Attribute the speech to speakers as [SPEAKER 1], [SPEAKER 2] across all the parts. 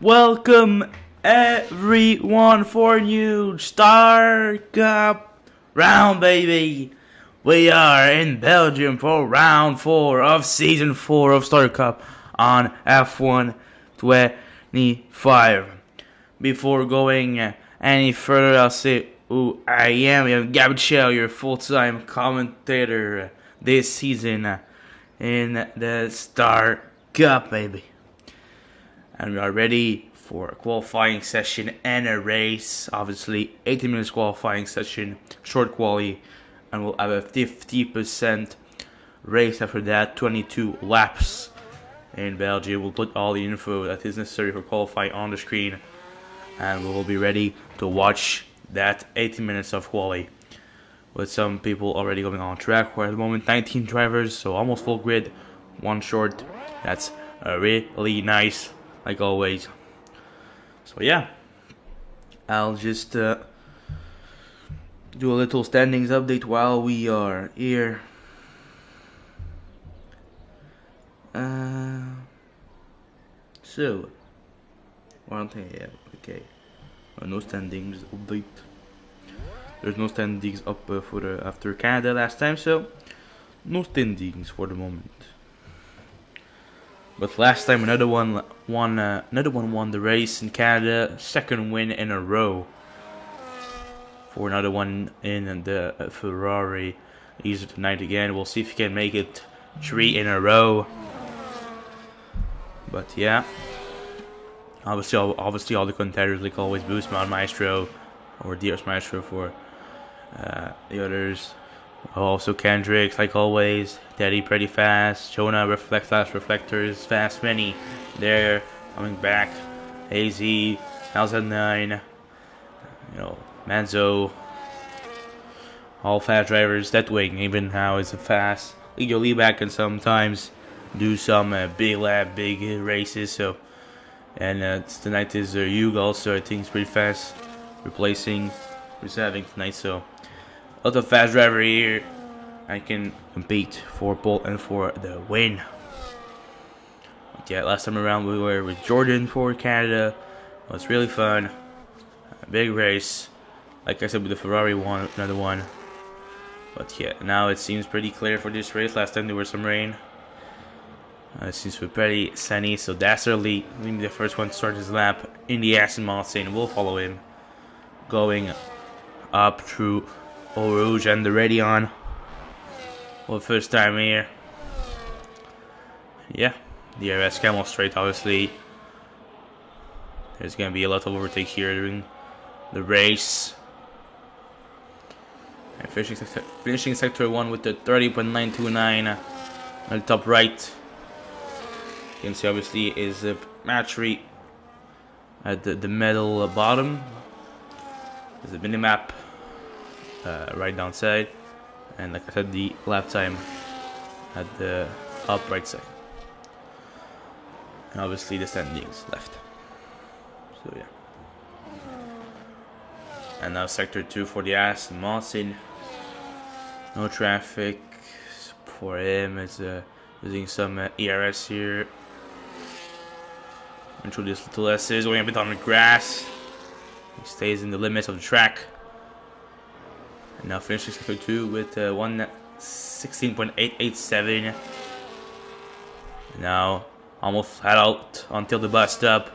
[SPEAKER 1] Welcome everyone for a new Star Cup round, baby. We are in Belgium for round 4 of season 4 of Star Cup on F1 25. Before going any further, I'll say who I am. I am Gabriel, your full-time commentator this season in the Star Cup, baby. And we are ready for a qualifying session and a race. Obviously, 80 minutes qualifying session, short quali, and we'll have a 50% race after that, 22 laps in Belgium. We'll put all the info that is necessary for qualifying on the screen, and we will be ready to watch that 80 minutes of quali. With some people already going on track, where at the moment 19 drivers, so almost full grid, one short. That's really nice, like always. So yeah, I'll just do a little standings update while we are here. So one thing, yeah, okay. No standings update. There's no standings up for after Canada last time, so no standings for the moment. But last time another one won the race in Canada, second win in a row for another one in the Ferrari. Easier tonight again. We'll see if he can make it 3 in a row. But yeah, obviously all the contenders like always boost Mount Maestro or DS Maestro for the others. Also Kendrick, like always. Teddy pretty fast. Jonah fast reflectors. Fast many. They're coming back. AZ, LZ9. Manzo. All fast drivers. That wing even now is a fast. Leo Lee can sometimes do some big races. So, and tonight is Hugh also. I think it's pretty fast. Replacing who's having tonight. So. A lot of fast driver here. I can compete for pole and for the win. But yeah, last time around we were with Jordan for Canada. It was really fun. A big race. Like I said, with the Ferrari one, another one. But yeah, now it seems pretty clear for this race. Last time there was some rain. It seems to be pretty sunny, so that's early. Maybe the first one to start his lap in the Aston Martin. We'll follow him. Going up through Eau Rouge and the Radion for the first time here. Yeah, the RS Camel straight, obviously. There's going to be a lot of overtake here during the race. And finishing sector 1 with the 30.929 on the top right. You can see obviously is a Matry at the middle bottom. There's a minimap. Right downside, and like I said, the lap time at the up right side, and obviously the standings left. So yeah, and now sector 2 for the Aston Martin. No traffic for him. It's using some ERS here. And through this little S is going a bit on the grass. He stays in the limits of the track. And now finishing sector 2 with 1:16.887. Now almost head out until the bus stop.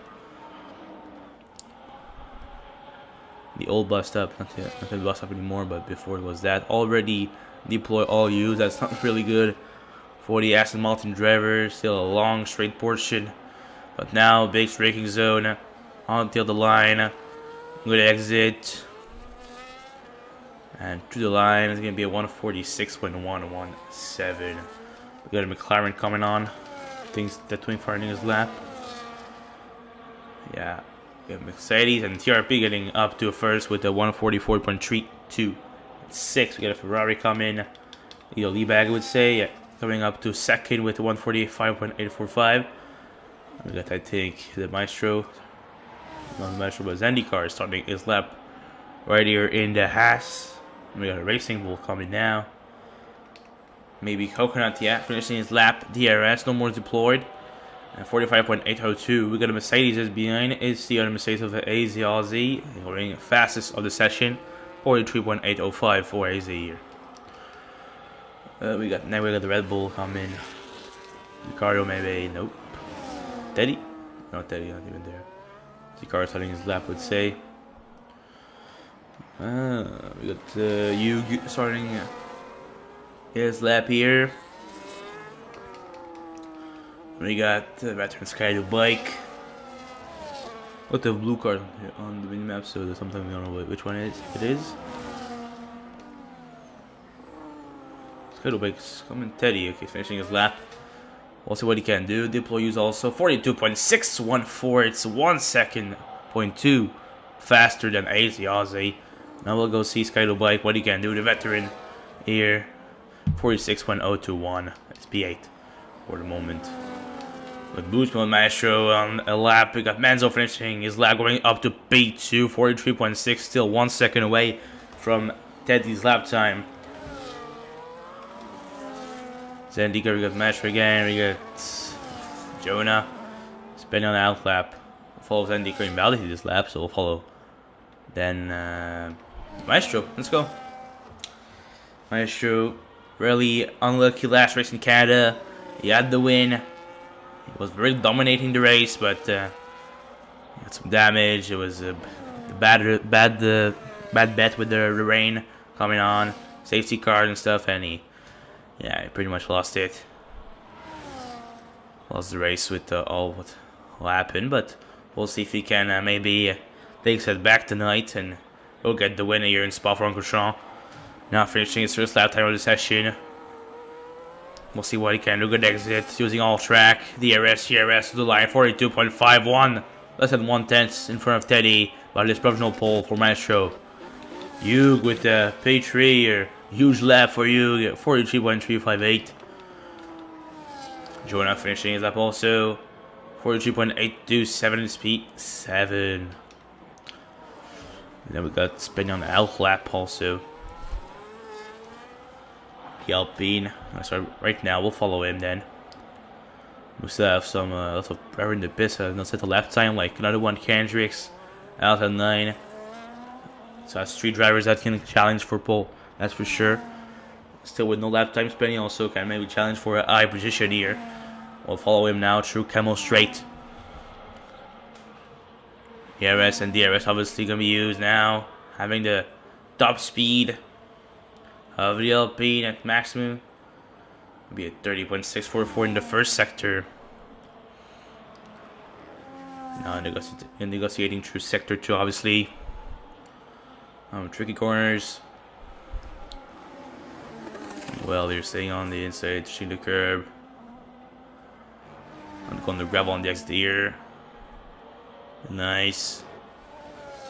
[SPEAKER 1] The old bus stop, not the bus stop anymore, but before it was that. Already deploy all use. That's not really good for the Aston Martin driver. Still a long straight portion. But now big braking zone until the line. Good exit. And through the line, it's going to be a 146.117. We got a McLaren coming on. Things that twin finding his lap. Yeah, we have Mercedes and TRP getting up to first with a 144.326. We got a Ferrari coming. Leo Liebag would say, yeah, coming up to second with a 145.845. We got, I think, the Maestro. Not the Maestro, but Zendikar starting his lap right here in the Haas. We got a Racing Bull coming now. Maybe Coconut, yeah, finishing his lap. DRS, no more deployed. And 45.802. We got a Mercedes is behind. It's the other Mercedes of the AZ Aussie. Going fastest of the session. 43.805 for AZ here. We got the Red Bull coming. Ricardo maybe. Nope. Teddy? No, Teddy not even there. Ricardo starting his lap, would say. We got Hugh starting his lap here. We got veteran Sky bike. What the blue card on the mini map? So there's something we don't know which one it is. Sky bike's coming. Teddy, okay, finishing his lap. We'll see what he can do. Diplo use also 42.614. It's 1 second, 0.2 faster than AZ Aussie. Now we'll go see Sky bike what he can do. The veteran here, 46.021. It's P8 for the moment. With Boostman Maestro on a lap, we got Manzo finishing his lap going up to P2, 43.6, still 1 second away from Teddy's lap time. Zendika, we got Maestro again, we got Jonah spinning on the out lap. We'll follow Zendika in Validity this lap, so we'll follow. Then Maestro, let's go. Maestro, really unlucky last race in Canada. He had the win. He was really dominating the race, but he had some damage. It was a bad bet with the rain coming on, safety car and stuff, and he pretty much lost it. Lost the race with all what will happen, but we'll see if he can maybe take us back tonight and we'll get the winner here in Spa-Francorchamps. Now finishing his first lap time of the session. We'll see what he can do. Good exit using all track. DRS, GRS to the line. 42.51. Less than 1/10 in front of Teddy. But this provisional pole for Maestro. Hugh with the P3 here. Huge lap for Hugh. 43.358. Jonah finishing his lap also. 43.827 speed. 7. Then we got spinning on the L lap also. Alpine. So right now we'll follow him then. We still have some lots of pressure in the pits. Not set the left time like another one. Kendricks out at 9. So that's 3 drivers that can challenge for pole. That's for sure. Still with no lap time spending, also can maybe challenge for a high position here. We'll follow him now through Camel Straight. ERS and DRS obviously gonna be used now. Having the top speed of the Alpine at maximum. Will be at 30.644 in the first sector. Now negotiating through sector 2 obviously. Tricky corners. Well, they're staying on the inside, pushing the curb. I'm going to gravel on the exit here. Nice.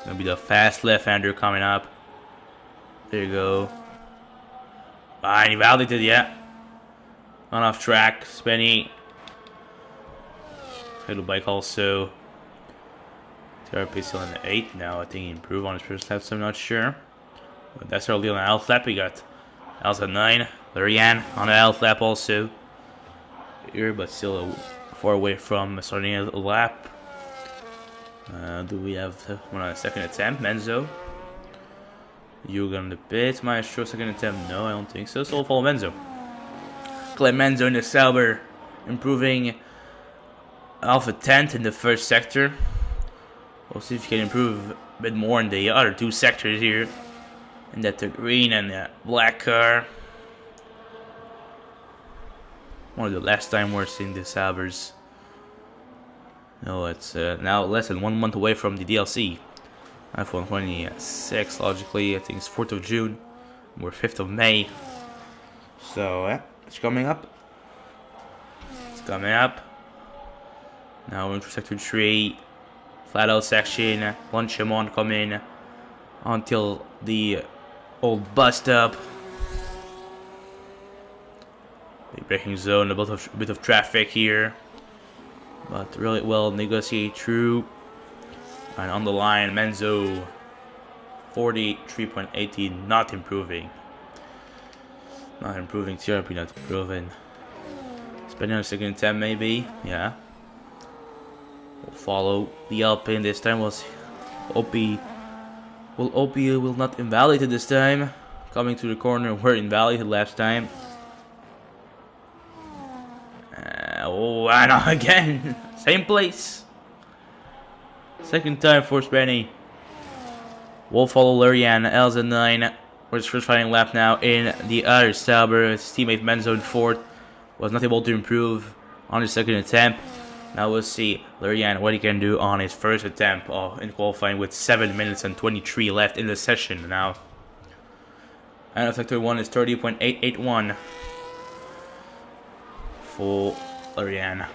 [SPEAKER 1] Gonna be the fast left-hander coming up. There you go. Fine, he validated, yeah. On off track, Spenny. Little bike also. TRP still in the 8 now. I think he improved on his first lap, so I'm not sure. But that's early on the Alf lap. We got Al's at 9. Larian on the Alf lap also. Here, but still far away from starting a lap. Do we have one on a second attempt? Menzo. You got on the pit. Maestro, second attempt? No, I don't think so. So we'll follow Menzo. Clem Menzo in the Sauber, improving Alpha 10th in the first sector. We'll see if he can improve a bit more in the other 2 sectors here. And that the green and the black car. One of the last time we're seeing the Saubers. No, it's now less than 1 month away from the DLC. iPhone 26, logically, I think it's 4th of June. We're 5th of May. So, yeah, it's coming up. It's coming up. Now we're into Sector 3. Flat out section. One Shimon coming until the old bus stop. Big braking zone, a bit of traffic here. But really well negotiated through. And on the line, Menzo 43.80, not improving. Not improving, TRP not improving. Spending on a second attempt maybe, yeah. Will follow the Alpine. This time was Opie. Opie will not invalidate it this time. Coming to the corner were invalidated last time. And again. Same place. Second time for Spenny. Will follow Lurian, Elza 9. For his first fighting lap now in the other Sauber. His teammate Menzo in fourth was not able to improve on his second attempt. Now we'll see Lurian what he can do on his first attempt in qualifying with 7 minutes and 23 left in the session now. And sector 1 is 30.881 for Lurian.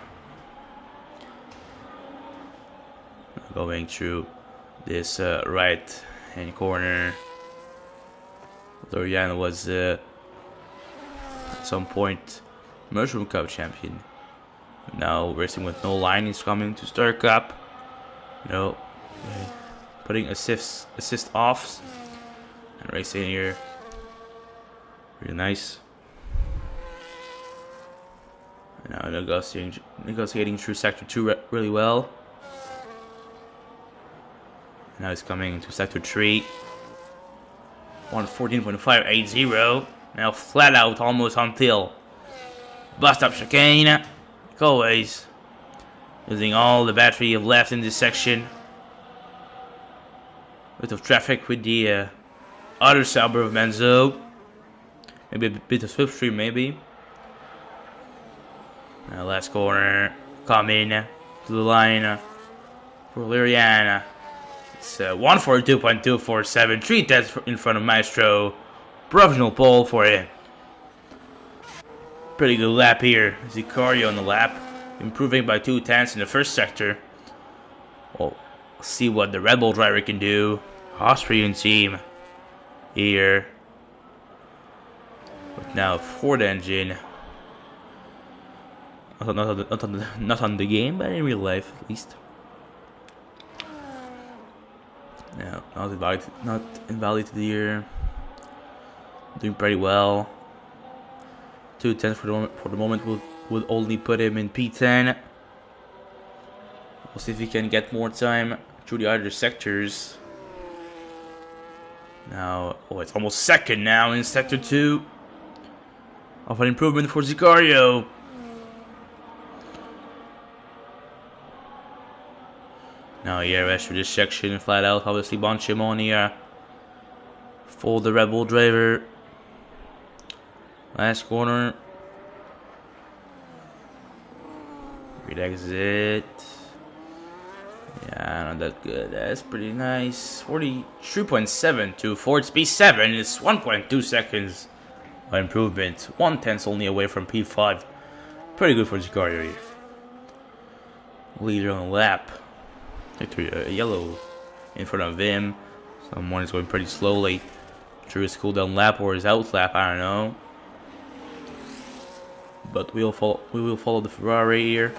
[SPEAKER 1] Going through this right hand corner. Lurian was at some point Mushroom Cup champion. Now racing with no line, he's coming to Star Cup. Putting assist offs and racing here. Really nice. And now negotiating through sector 2 really well. Now he's coming into sector 3. 114.580. Now flat out almost until bust up chicane. Like always. Using all the battery you have left in this section. Bit of traffic with the other Sauber of Menzo. Maybe a bit of slipstream maybe. Now last corner. Coming to the line for Lurian. It's 142.247, 3 tenths in front of Maestro. Provisional pole for him. Pretty good lap here. Zicario on the lap, improving by 2 tenths in the first sector. We'll see what the Red Bull driver can do. Austrian team here. With now a Ford engine. Not on the game, but in real life at least. No, not invalidated here. Doing pretty well. 2 tenths for the moment would only put him in P10. We'll see if he can get more time through the other sectors. Now, it's almost second now in sector 2. Of an improvement for Zicario. Now, rest for this section, flat out, obviously, Bonchimonia for the Red Bull driver. Last corner. Great exit. Yeah, not that good. That's pretty nice. 43.7 to Ford P7 is 1.2 seconds of improvement. 1 tenth only away from P5. Pretty good for Zicario here. Leader on the lap. Yellow in front of him. Someone is going pretty slowly through his cooldown lap or his out lap, I don't know. But we will follow the Ferrari here.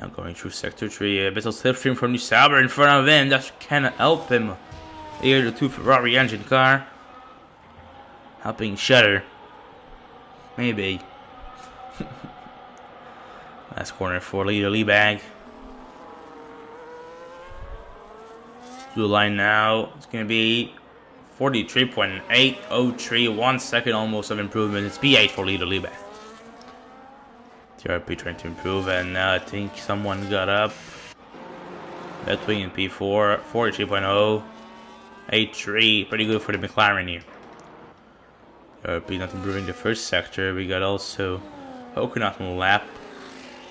[SPEAKER 1] Now going through sector 3, a bit of slipstream from the Sauber in front of him. That can help him. Here the 2 Ferrari engine car. Helping Shutter. Maybe. Last corner for leader Liebag. To the line now. It's going to be 43.803. 1 second almost of improvement. It's P8 for leader Liebag. TRP trying to improve, and now I think someone got up. Between in P4. 43.0. 83. Pretty good for the McLaren here. TRP not improving the first sector. We got also Coconut on the lap.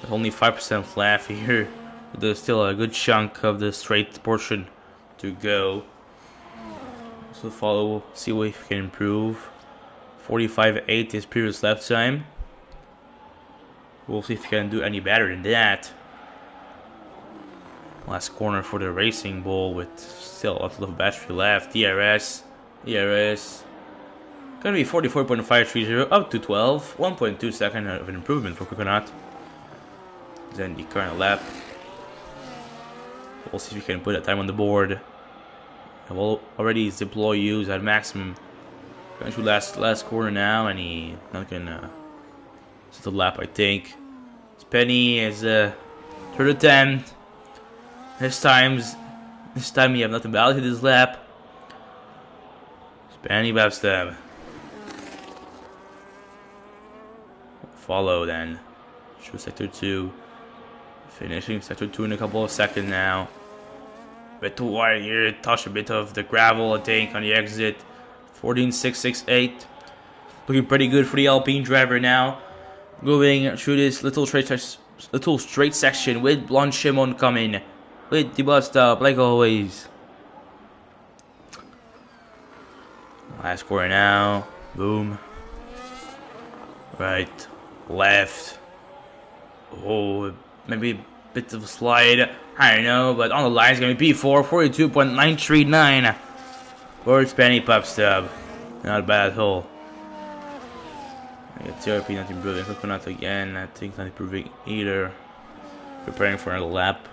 [SPEAKER 1] There's only 5% left here. There's still a good chunk of the straight portion to go. So follow, see what we can improve. 45.8 his previous lap time. We'll see if we can do any better than that. Last corner for the Racing Bull with still a lot of battery left. DRS. Gonna be 44.530 up to 12. 1.2 second of an improvement for Coconut. Then the current lap. We'll see if we can put that time on the board. I've already deploy use at maximum. Going to last corner now, and he not gonna It's the lap, I think. Penny is third attempt. This time you have nothing valid to this lap. Penny backstab. Follow then. Through sector 2. Finishing sector 2 in a couple of seconds now. Bit too wide here. Touch a bit of the gravel, I think, on the exit. 14.668. Looking pretty good for the Alpine driver now. Moving through this little straight section with Blonde Shimon coming. With the bus stop, like always. Last corner now. Boom. Right. Left. Oh, maybe a bit of a slide. I don't know, but on the line is going to be P4, 42.939. For Penny pop stub. Not bad at all. I get TRP not improving. Coconut again. I think not improving either. Preparing for another lap.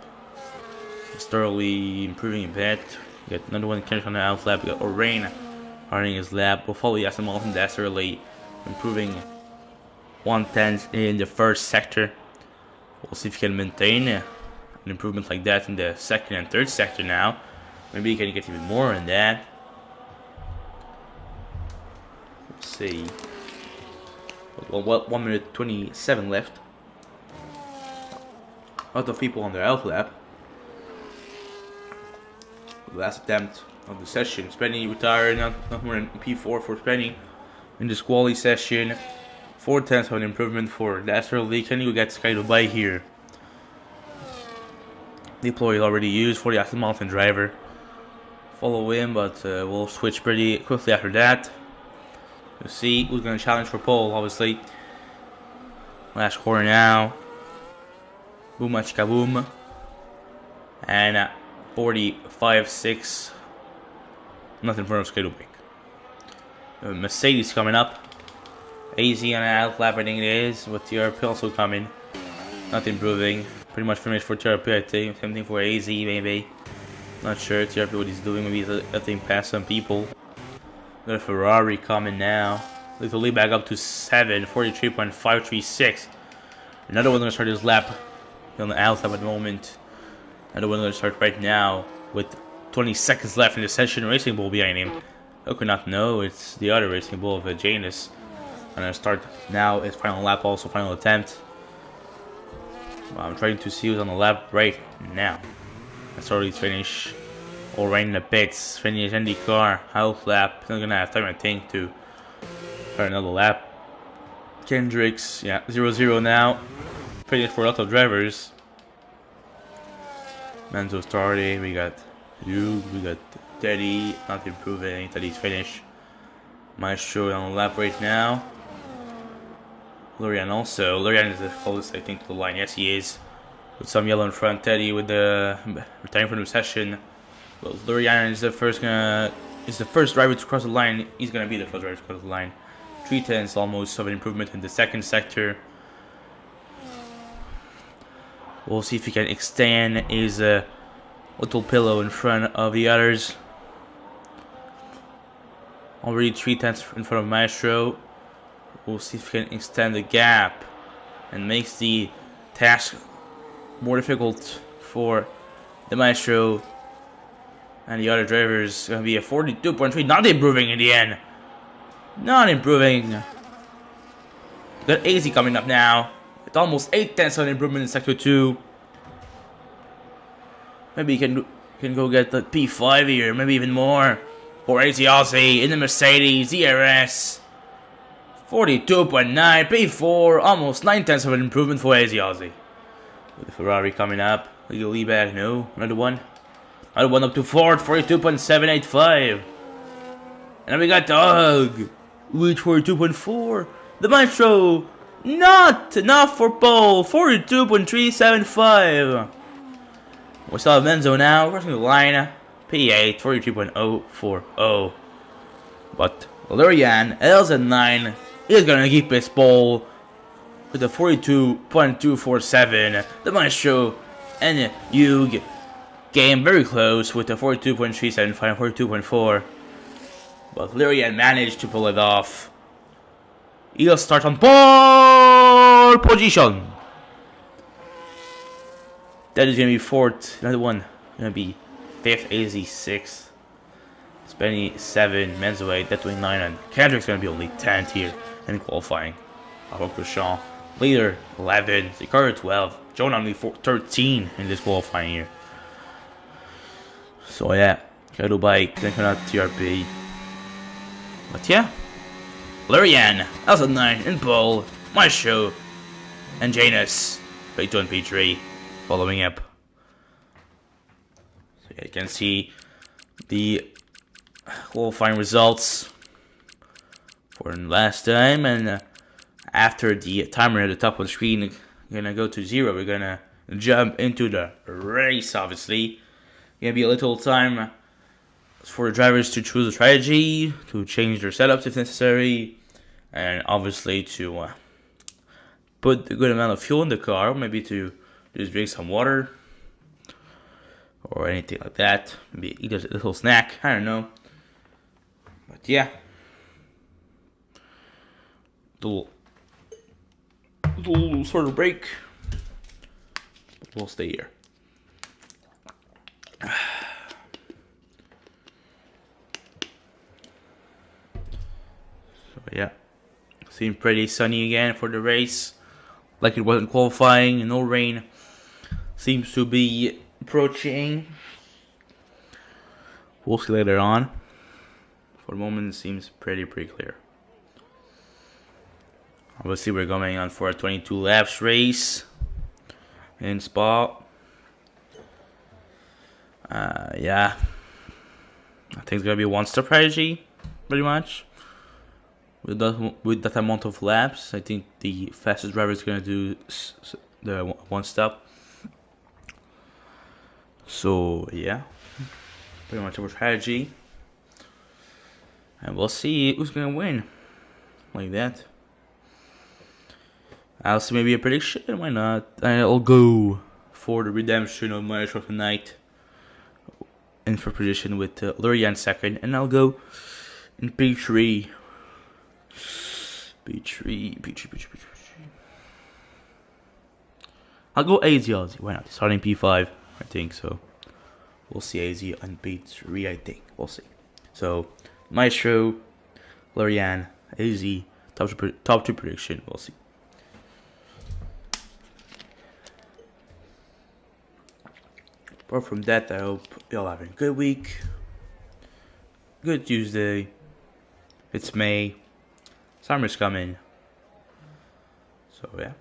[SPEAKER 1] It's thoroughly improving a bit. We got another one catch on the out lap. We got Orain running his lap. We'll follow Aston Martin desperately. Improving 1/10 in the first sector. We'll see if he can maintain an improvement like that in the second and third sector now. Maybe he can get even more in that. Let's see. Well, 1 minute 27 left. A lot of people on their out lap. Last attempt of the session. Spenny retired, not more than P4 for Spenny in this quali session. 4/10 of an improvement for the Astral League. Can you get Sky by here? Deploy already used for the Aston Martin driver. Follow him, but we'll switch pretty quickly after that. We'll see who's going to challenge for pole, obviously. Last corner now. Boom, kaboom. And 45.6. Nothing for schedule pick. Mercedes coming up. AZ on an out lap, I think it is. With TRP also coming. Not improving. Pretty much finished for TRP, I think. Same thing for AZ, maybe. Not sure. TRP what he's doing. Maybe he's letting pass some people. Got a Ferrari coming now. Little lead back up to 7. 43.536. Another one going to start his lap. He's on the out lap at the moment. Another one going to start right now. With 20 seconds left in the session. Racing Bull behind him. How could not know? It's the other Racing Bull of Janus. And I start now his final lap, also final attempt. Well, I'm trying to see who's on the lap right now. Let's already finish. All right in the pits. Finish Indy car. Out lap. Not gonna have time, I think, to start another lap. Kendricks, yeah, 0-0 now. Finish for a lot of drivers. Manzo starting. We got Hugh. We got Teddy. Not improving. Teddy's finished. Maestro on the lap right now. Lurian also. Lurian is the closest, I think, to the line. Yes, he is. With some yellow in front. Teddy with the retiring from the session. Well, Lurian is the first driver to cross the line. He's gonna be the first driver to cross the line. 3/10 almost of an improvement in the second sector. We'll see if he can extend his little pillow in front of the others. Already 3/10 in front of Maestro. We'll see if he can extend the gap and makes the task more difficult for the Maestro and the other drivers. Gonna be a 42.3, not improving in the end. Not improving. Got AZ coming up now. It's almost 8/10 of an improvement in sector 2. Maybe he can go get the P5 here, maybe even more. For AZ Aussie in the Mercedes DRS. 42.9, P4, almost 9/10 of an improvement for AZ Aussie. With the Ferrari coming up. Legal lead back, no. Another one. Another one up to 4th, 42.785. And then we got Doug. With 42.4. The Maestro. Not enough for pole. 42.375. We still have Menzo now. Crossing the line. P8, 43.040. But Lurian, LZ9, is going to keep his pole with a 42.247. The Maestro and Hugh came very close with a 42.375, 42.4. But Lurian managed to pull it off. He'll start on pole position. That is going to be fourth. Another one going to be fifth. AZ 6th. Spenny 7. Menzaway. Deathwing 9. And Kendrick's going to be only 10th here in qualifying. Grosjean. Leader 11. Ricardo 12. Jonah only 13 in this qualifying year. So yeah. Shadow Bike. Then come out TRP. But yeah. Lurian. Also 9 in pole. Maestro. And Janus. P2 and P3. Following up. So yeah, you can see the qualifying results for last time, and after the timer at the top of the screen is gonna go to 0, we're gonna jump into the race. Obviously, gonna be a little time for the drivers to choose a strategy, to change their setups if necessary, and obviously to put a good amount of fuel in the car, maybe to just drink some water or anything like that. Maybe eat a little snack. I don't know. But yeah. Little sort of break. But we'll stay here. So yeah. Seemed pretty sunny again for the race. Like it wasn't qualifying, no rain. Seems to be approaching. We'll see later on. For the moment, it seems pretty clear. Obviously, we're going on for a 22 laps race in Spa. Yeah. I think it's gonna be one stop strategy, pretty much. With that amount of laps, I think the fastest driver is gonna do the one stop. So yeah, pretty much our strategy, and we'll see who's gonna win. Like that. I'll see maybe a prediction. Why not? I'll go for the redemption of Maestro tonight, in for position with Lurian second, and I'll go in P3. I'll go AZ Aussie. Why not? Starting P5, I think so. We'll see AZ on P3, I think. We'll see. So, Maestro, Lurian, AZ, top two prediction. We'll see. Apart from that, I hope y'all having a good week. Good Tuesday. It's May. Summer's coming. So yeah.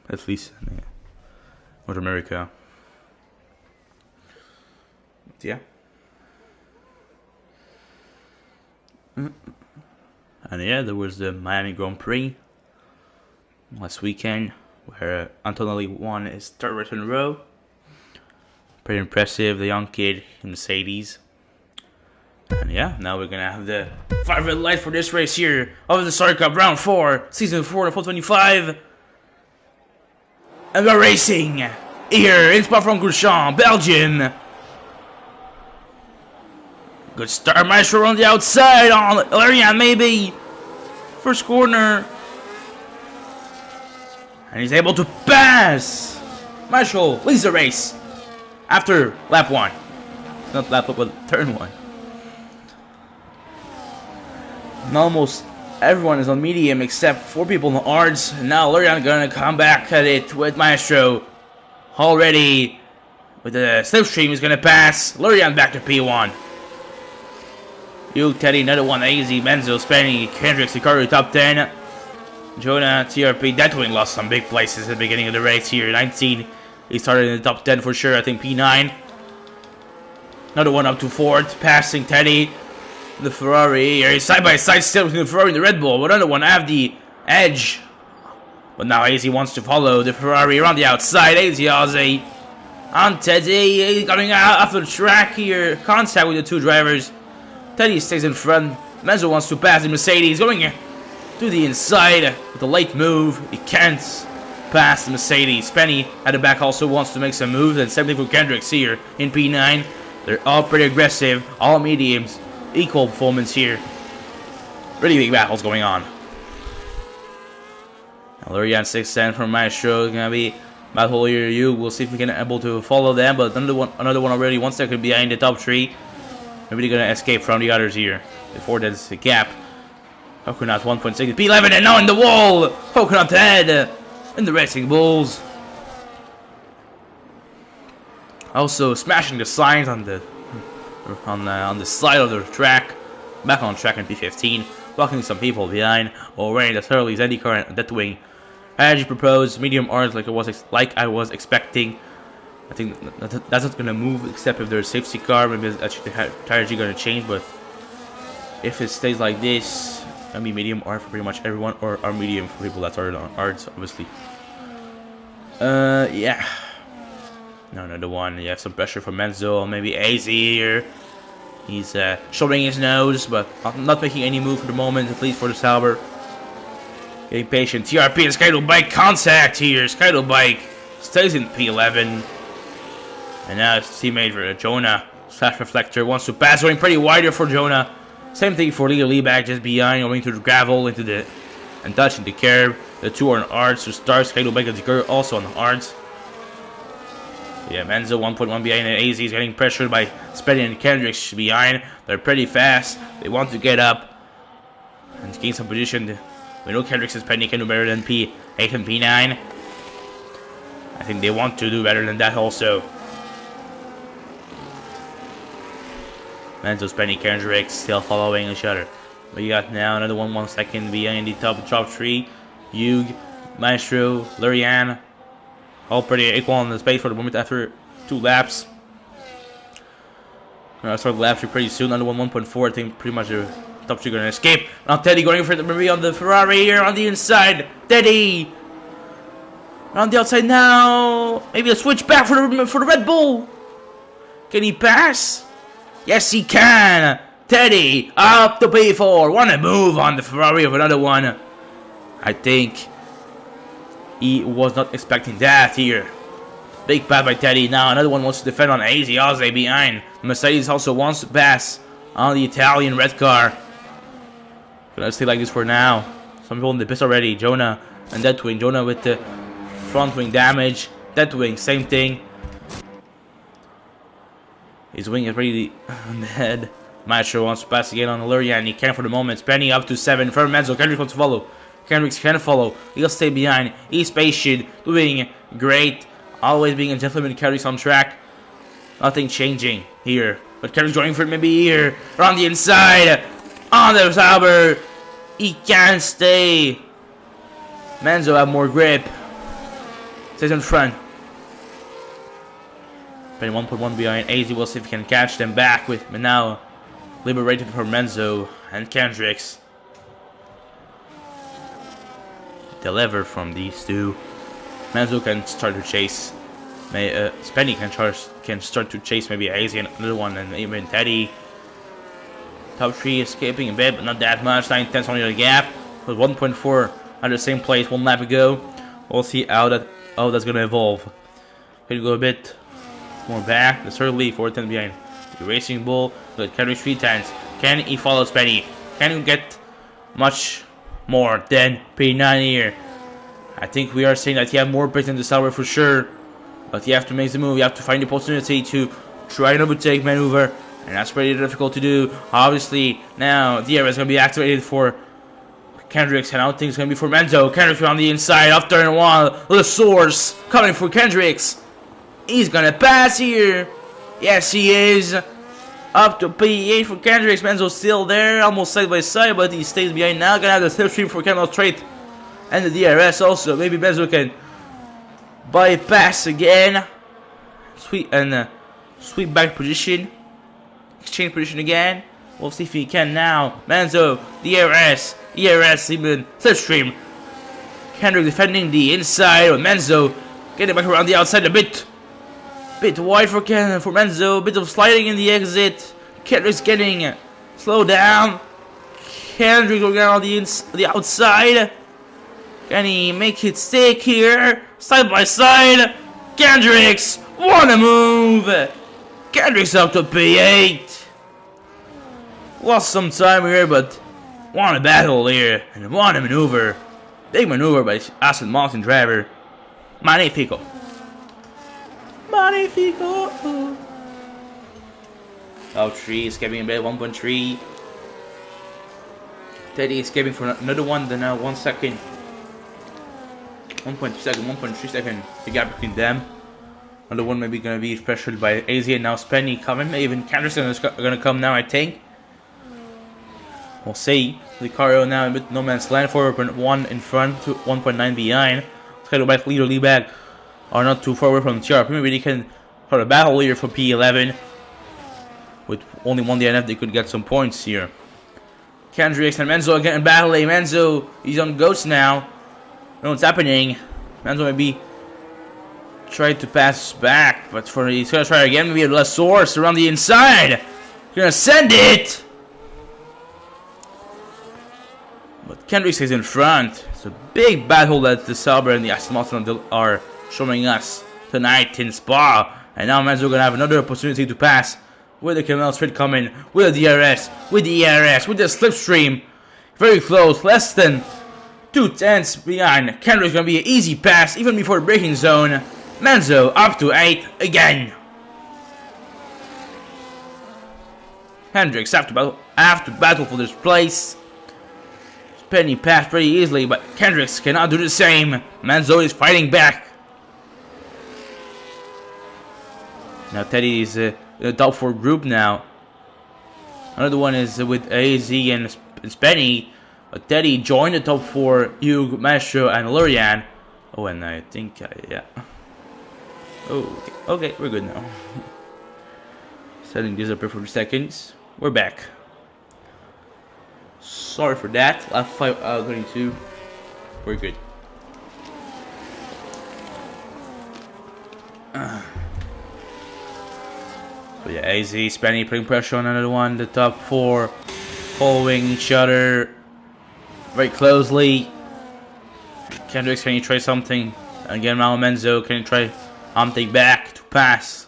[SPEAKER 1] At least in North America. But yeah. And yeah, there was the Miami Grand Prix last weekend, where Antonelli won his third race in a row. Pretty impressive, the young kid in Mercedes. And yeah, now we're gonna have the 5 red light for this race here of the Star Cup Round 4, Season 4 of 425. And we're racing here in Spa-Francorchamps, Belgium. Good start, Maestro on the outside on Lurian maybe. First corner. And he's able to pass. Maestro leads the race after lap 1. Not lap 1, but turn 1. And almost everyone is on medium except 4 people on the hards. And now Lurian gonna come back at it with Maestro. Already with the slipstream is gonna pass. Lurian back to P1. You, Teddy, another one. AZ, Menzo, Spenny, Kendricks, Ricardo, top 10. Jonah, TRP, Deathwing lost some big places at the beginning of the race here. 19. He started in the top 10 for sure. I think P9. Another one up to 4th, passing Teddy. The Ferrari here. He's side by side still between the Ferrari and the Red Bull. But another one have the edge. But now AZ wants to follow the Ferrari around the outside. AZ Aussie on Teddy. He's coming out off the track here. Contact with the 2 drivers. Teddy stays in front. Menzo wants to pass the Mercedes. Going to the inside with a late move. He can't pass the Mercedes. Penny at the back also wants to make some moves. And same thing for Kendricks here in P9. They're all pretty aggressive. All mediums. Equal performance here. Really big battles going on. Lurian 6-10 from Maestro. Gonna be battle here. You. We'll see if we can able to follow them. But another one already. 1 second behind the top 3. Maybe they're gonna escape from the others here. Before there's a gap. Coconut 1.6. P11 and now in the wall. Coconut head in the Racing Bulls. Also smashing the signs on the side of the track. Back on track in P15. Blocking some people behind. Already the Hurley's Eddie car and Deathwing. As you proposed, medium arms like I was expecting. I think that's not gonna move except if there's a safety car. Maybe actually the tires are gonna change, but if it stays like this, I mean medium R for pretty much everyone, or medium for people that are on arts, obviously. Yeah. No, another one. You have some pressure from Menzo, maybe AZ here. He's showing his nose, but not making any move for the moment, at least for the Sauber. Getting patient. TRP and Skydle Bike contact here. Skydle Bike stays in P11. And now his teammate Jonah slash Reflector wants to pass, going pretty wide here for Jonah. Same thing for Lee back just behind, going to the gravel into the and touching the curb. The two are on arts to start. Skydle Bike and the also on the arts. Yeah, Menzo 1.1 behind, and AZ is getting pressured by Spenny and Kendricks behind. They're pretty fast. They want to get up and gain some position. We know Kendricks and Spenny can do better than P8 and P9. I think they want to do better than that also. Menzo, Spenny, Kendricks still following each other. We got now another 1 second behind the top 3. Hugh, Maestro, Lurian. All pretty equal in the space for the moment after 2 laps. Gonna start the lap pretty soon. Another 1.4. I think pretty much the top 3 gonna escape. Now Teddy going for the Marie on the Ferrari here on the inside. Teddy on the outside now. Maybe a switch back for the Red Bull. Can he pass? Yes, he can. Teddy up to P4. Wanna move on the Ferrari of another one. I think he was not expecting that here. Big pass by Teddy. Now another one wants to defend on AZ Ozzy behind. Mercedes also wants to pass on the Italian red car. Gonna stay like this for now. Some people in the pits already. Jonah and Deathwing. Jonah with the front wing damage. Deathwing, same thing. His wing is really on the head. Maestro wants to pass again on Lurian. He can for the moment. Spenny up to 7. For Menzo. Kendrick wants to follow. Kendricks can follow. He'll stay behind. He's patient. Doing great. Always being a gentleman. Kendricks on track. Nothing changing here. But Kendricks going for it maybe here. Around the inside. On the Sauber. He can stay. Menzo have more grip. Stays in front. Spenny 1.1 behind. AZ will see if he can catch them back with. But now liberated for Menzo and Kendricks. Deliver from these two. Menzo can start to chase. Spenny can start to chase maybe AZ and another one, and even Teddy. Top 3 escaping a bit, but not that much. 9/10 only the gap. With 1.4 at the same place 1 lap ago. We'll see how that's gonna evolve. Can go a bit more back. The third lead, 4/10 behind. The Racing Bull with Kendrick 3 times. Can he follow Spenny? Can he get much more than P9 here? I think we are saying that you have more pace than the Sauber for sure. But you have to make the move. You have to find the opportunity to try an overtake maneuver. And that's pretty difficult to do. Obviously, now DRS is going to be activated for Kendricks. And I don't think it's going to be for Menzo. Kendricks on the inside. Up turn 1. The source coming for Kendricks. He's going to pass here. Yes, he is. Up to P8 for Kendricks. Menzo still there. Almost side by side. But he stays behind now. Going to have the slipstream for Kendall straight. And the DRS also. Maybe Menzo can bypass again. Sweep back position. Exchange position again. We'll see if he can now. Menzo, DRS, ERS, even slipstream. Kendrick defending the inside. Menzo getting back around the outside a bit wide for Menzo. A bit of sliding in the exit. Kendrick's getting slowed down. Kendrick going on the outside. Can he make it stick here? Side by side. Kendricks wanna move. Kendrick's up to P8. Lost some time here, but want a battle here and want a maneuver. Big maneuver by Aston Martin driver. Magnifico. Magnifico. Oh, 3 escaping a bit, 1.3. Teddy escaping for another one, then 1 second. 1.2 second, 1.3 second. The gap between them. Another one maybe gonna be pressured by AZ and now Spenny coming. Maybe even Canderson is gonna come now, I think. We'll see. Ricardo now with no man's land, 4.1 in front, 1.9 behind. Schedule back leader, lead back are not too far away from the TRP. Maybe they can start a battle leader for P11. With only one DNF, they could get some points here. Kendricks and Menzo again in battle. Menzo, he's on ghost now. I don't know what's happening. Menzo maybe tried to pass back, but he's gonna try again. Maybe a less source around the inside. He's gonna send it. But Kendricks is in front. It's a big battle that the Sauber and the Aston Martin are showing us tonight in Spa. And now Menzo gonna have another opportunity to pass. With the Camel Straight coming, with the DRS, with the ERS, with the slipstream. Very close, less than 2/10 behind. Kendrick's gonna be an easy pass, even before the braking zone. Menzo up to 8 again. Hendricks have to battle for this place. Penny passed pretty easily, but Kendricks cannot do the same. Menzo is fighting back. Now Teddy is in the top 4 group now. Another one is with AZ and Spenny. Teddy joined the top 4, Hugh, Maestro, and Lurian. Oh, and I think, yeah. Oh, okay, we're good now. Setting this up here for 2 seconds. We're back. Sorry for that. Lap 5 out of 22. We're good. So yeah, AZ, Spenny putting pressure on another one. The top 4 following each other very closely. Kendricks, can you try something? Again, Menzo, can you try take back to pass?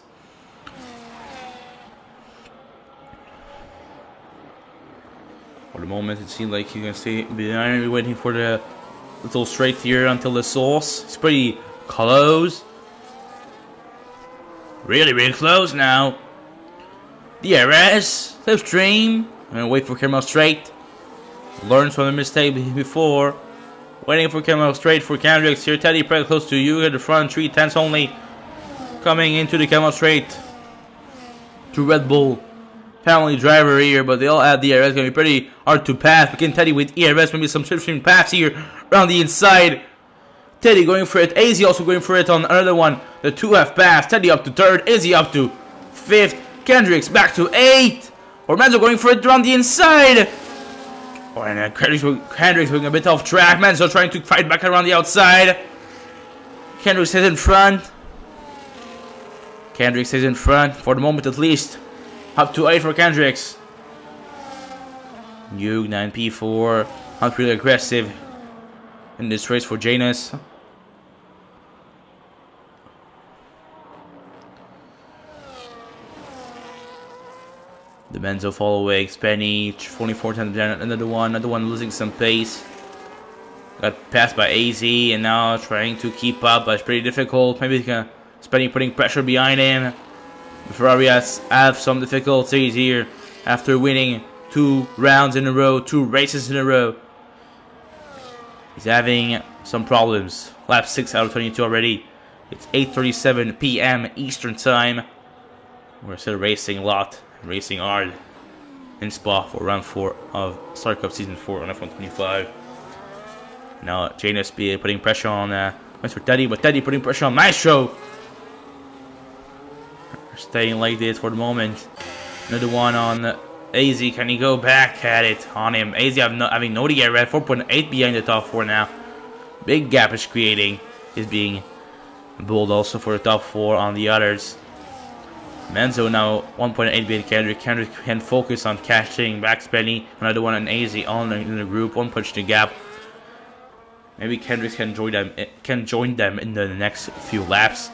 [SPEAKER 1] For the moment, it seems like you can stay behind, waiting for the little straight here until the source. It's pretty close. Really, really close now. DRS, slipstream. I'm gonna wait for Camel Straight. Learns from the mistake before. Waiting for Camel Straight for Kendricks here. Teddy pretty close to you at the front, 3/10 only. Coming into the Camel Straight. To Red Bull. Family driver here, but they all have DRS. Gonna be pretty hard to pass. Begin Teddy with ERS, maybe some slipstream pass here around the inside. Teddy going for it. AZ also going for it on another one. The 2 have passed. Teddy up to 3rd. AZ up to 5th. Kendricks back to 8th. Menzo going for it around the inside. Oh, and Kendricks going a bit off track. Menzo trying to fight back around the outside. Kendricks is in front. Kendricks is in front for the moment at least. Up to 8 for Kendricks. Hugh 9P4. Not really aggressive in this race for Janus. The Menzo follow away, Spenny, 24-10 another one losing some pace. Got passed by AZ and now trying to keep up, but it's pretty difficult. Maybe Spenny putting pressure behind him. Ferrari have some difficulties here after winning 2 rounds in a row, 2 races in a row. He's having some problems. Lap 6 out of 22 already. It's 8:37 p.m. Eastern Time. We're still racing a lot. Racing hard in Spa for round 4 of Star Cup Season 4 on F125. Now Janus putting pressure on Mr. Teddy, but Teddy putting pressure on Maestro. Staying like this for the moment. Another one on AZ. Can he go back at it on him? AZ having no DRS, 4.8 behind the top 4 now. Big gap is creating. Is being built also for the top 4 on the others. Menzo now 1.8 behind Kendrick. Kendrick can focus on catching back Spenny. Another one on AZ on in the group. 1 punch the gap. Maybe Kendrick can join them in the next few laps.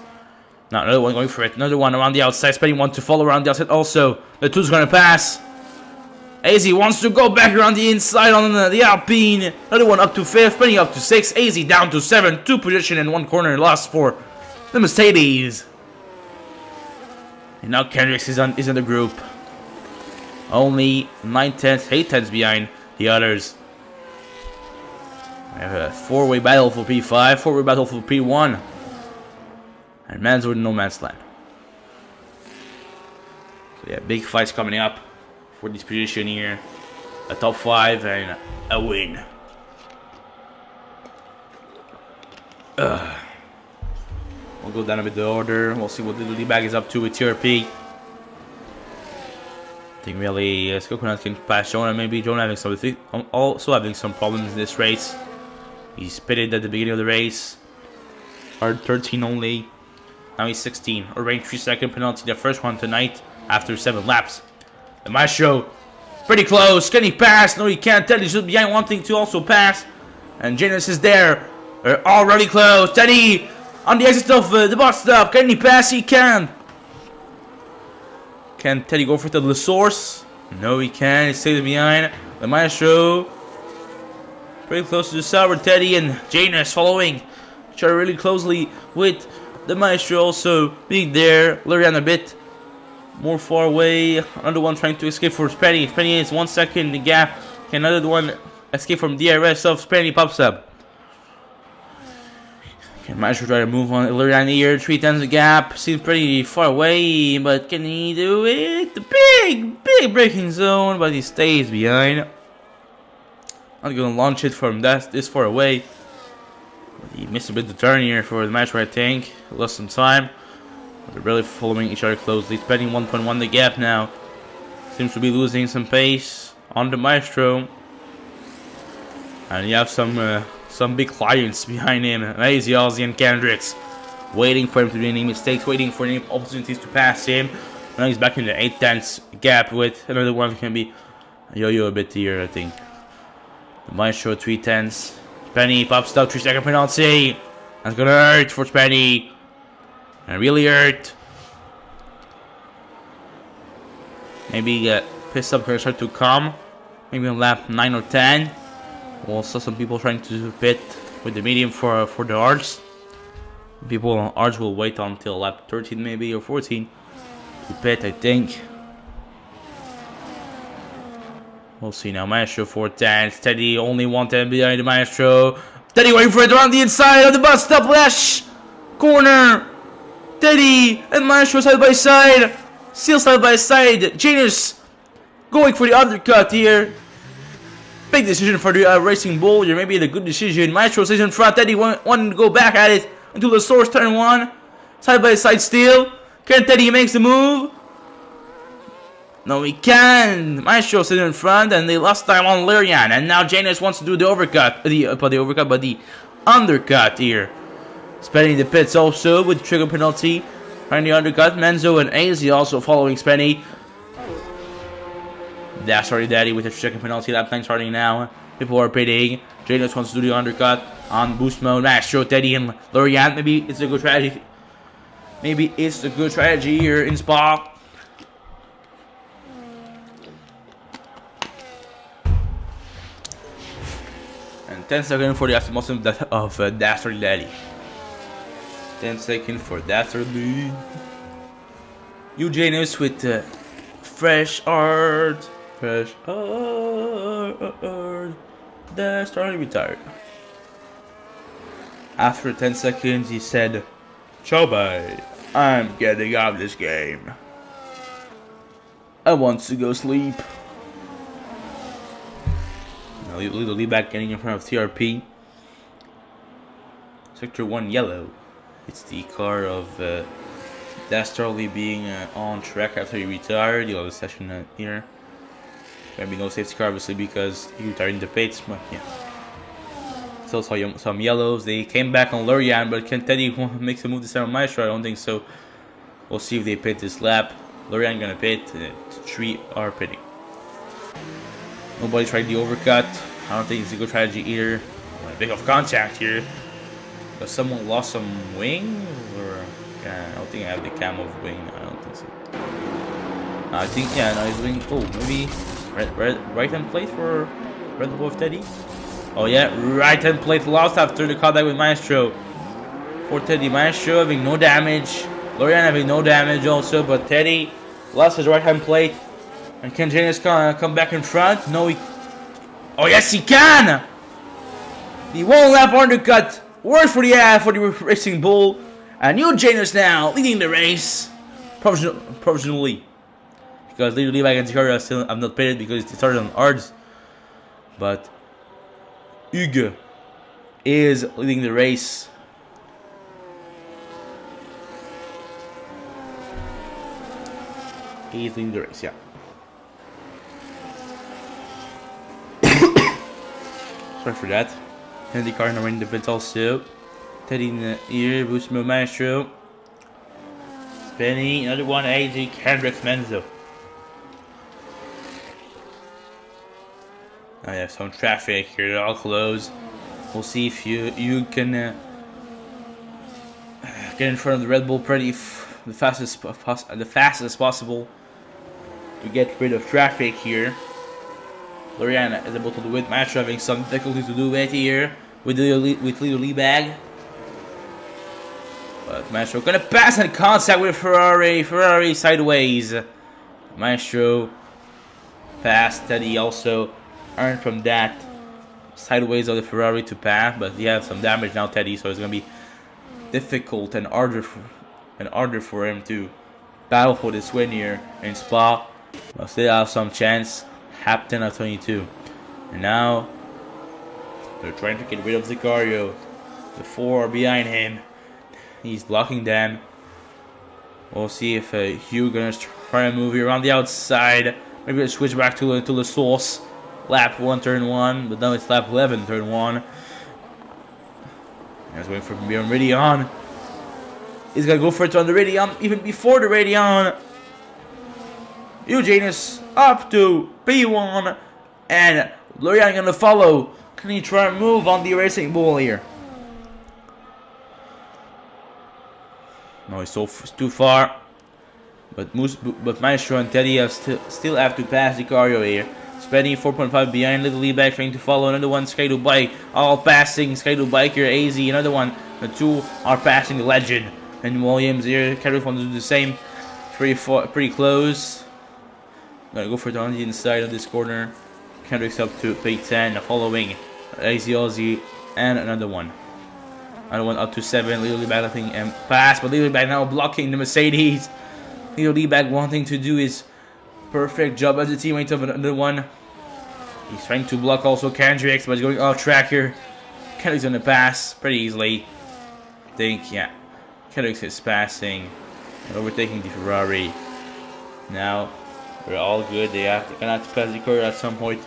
[SPEAKER 1] Now another one going for it. Another one around the outside. Spenny wants to follow around the outside also. The 2's gonna pass. AZ wants to go back around the inside on the Alpine. Another one up to 5th, Penny up to 6th. AZ down to 7th, 2 position in 1 corner, lost for the Mercedes. And now Kendricks is in the group. Only 9/10, 8/10 behind the others. We have a 4-way battle for P5, 4-way battle for P1. And man's with no man's land. So yeah, big fights coming up for this position here. A top 5 and a win. We'll go down a bit the order. We'll see what the lead bag is up to with TRP. I think really Skokonat can pass Jonah. Maybe Jonah also having some problems in this race. He's pitted at the beginning of the race. Hard 13 only. Now he's 16. A range 3-second penalty. The first one tonight after 7 laps. The Maestro pretty close. Can he pass? No, he can't. Teddy's just behind, wanting to also pass. And Janus is there. They're already close. Teddy on the exit of the bus stop. Can he pass? He can. Can Teddy go for the source? No, he can't. He stays behind. The Maestro pretty close to the sour. Teddy and Janus following each other really closely with the Maestro also being there. Lurian a bit more far away. Another one trying to escape for Spenny. Spenny is 1 second in the gap. Can another one escape from DRS of Spenny pops up. Can Maestro try to move on Lurian here? 3/10 the gap. Seems pretty far away, but can he do it? The big braking zone, but he stays behind. I'm gonna launch it from this far away. He missed a bit the turn here for the Maestro, I think. Lost some time. They're really following each other closely. Spending 1.1 the gap now. Seems to be losing some pace on the Maestro. And you have some big clients behind him. Lazy Ozzy and Kendricks. Waiting for him to do any mistakes. Waiting for any opportunities to pass him. Now he's back in the 8/10 gap with another one. Can be yo-yo a bit here, I think. The Maestro 3/10. Spenny pops up 3-second penalty. That's gonna hurt for Spenny. And really hurt. Maybe pissed up gonna start to come. Maybe on lap 9 or 10. We'll saw some people trying to pit with the medium for the arts. People on arts will wait until lap 13 maybe or 14 to pit, I think. We'll see now. Maestro 4/10. Teddy only 1/10 behind the Maestro. Teddy waiting for it around the inside of the bus stop. Lash corner. Teddy and Maestro side by side. Still side by side. Janus going for the undercut here. Big decision for the Racing Bull here. Maybe a good decision. Maestro stays in front. Teddy wanting to go back at it until the source turn 1. Side by side still. Can Teddy makes the move? No, he can. Maestro sitting in front, and they lost time on Lurian. And now Janus wants to do the overcut. But the undercut here. Spenny the pits also with trigger penalty. Trying the undercut. Menzo and AZ also following Spenny. That's already Daddy with a second penalty. Lap 9 starting now. People are pitting. Janus wants to do the undercut on boost mode. Maestro, Teddy, and Lurian. Maybe it's a good strategy. Maybe it's a good strategy here in Spa. And 10 seconds for the aftermost of Dastardly Daddy. 10 seconds for Dastardly. Janus with fresh art. Fresh art. Dastardly retired. After 10 seconds, he said, "Ciao, bye. I'm getting out of this game. I want to go sleep." Now, little lead back getting in front of TRP. Sector 1 yellow. It's the car of Dastardly being on track after he retired. You'll have a session here. There'll be no safety car obviously because he retired in the pits, but yeah. Still saw some yellows. They came back on Lurian, but can Teddy make a move this time on Maestro? I don't think so. We'll see if they pit this lap. Lurian gonna pit. 3 are pitting. Nobody tried the overcut. I don't think it's a good strategy either. A big of contact here. But someone lost some wing? Or yeah, I don't think I have the cam of wing. I don't think so. I think yeah, no, his wing. Oh, maybe Right hand plate for Red Bull of Teddy. Oh yeah, right hand plate lost after the contact with Maestro. For Teddy, Maestro having no damage. Lorian having no damage also, but Teddy lost his right hand plate. And can Janus come back in front? No, he. Oh yes, he can! The one lap undercut works for the Racing Bull. And new Janus now leading the race provisionally. Because Levi and Zikaria still have not paid it because it started on Ards. But Hugo is leading the race. He's leading the race, yeah. Sorry for that. Kennedy car now in the pits also. Teddy in the ear, Busmo Maestro. Benny, another one, AG, Kendrick Menzo. I have some traffic here, they're all closed. We'll see if you can get in front of the Red Bull the fastest possible to get rid of traffic here. Loriana is able to do it. Maestro having some difficulty to do it here with Leo Liebag. But Maestro gonna pass in contact with Ferrari sideways. Maestro passed. Teddy also earned from that sideways of the Ferrari to pass, but he has some damage now, Teddy, so it's gonna be difficult and harder for him to battle for this win here in Spa. But still have some chance. Half 10 of 22. And now they're trying to get rid of Zicario. The 4 are behind him. He's blocking them. We'll see if Hugh gonna try to move around the outside. Maybe we'll switch back to the source. Lap 1, turn 1, but now it's lap 11, turn 1. He's waiting for Meridian. He's gonna go for it on the Radion, even before the Radion. Eugenus up to P1, and Lorian gonna follow. Can he try and move on the Racing Bull here? No, he's too far. But Maestro and Teddy have still have to pass Zicario here. Spenny 4.5 behind, Little Liebag trying to follow another one. Skydoo Bike, all passing. Skydoo Bike here, AZ, another one. The 2 are passing the Legend. And Williams here, Kendrick wants to do the same. Pretty close. Gonna go for it on the inside of this corner. Kendrick's up to P10, following AZ Aussie, and another one. Another one up to 7. Little Liebag letting him pass, but Little Liebag now blocking the Mercedes. Little Liebag wanting to do his perfect job as a teammate of another one. He's trying to block also Kendrick's, but he's going off track here. Kendrick's gonna pass pretty easily. I think, yeah. Kendrick's is passing and overtaking the Ferrari. Now we're all good. They're gonna have to pass the car at some point.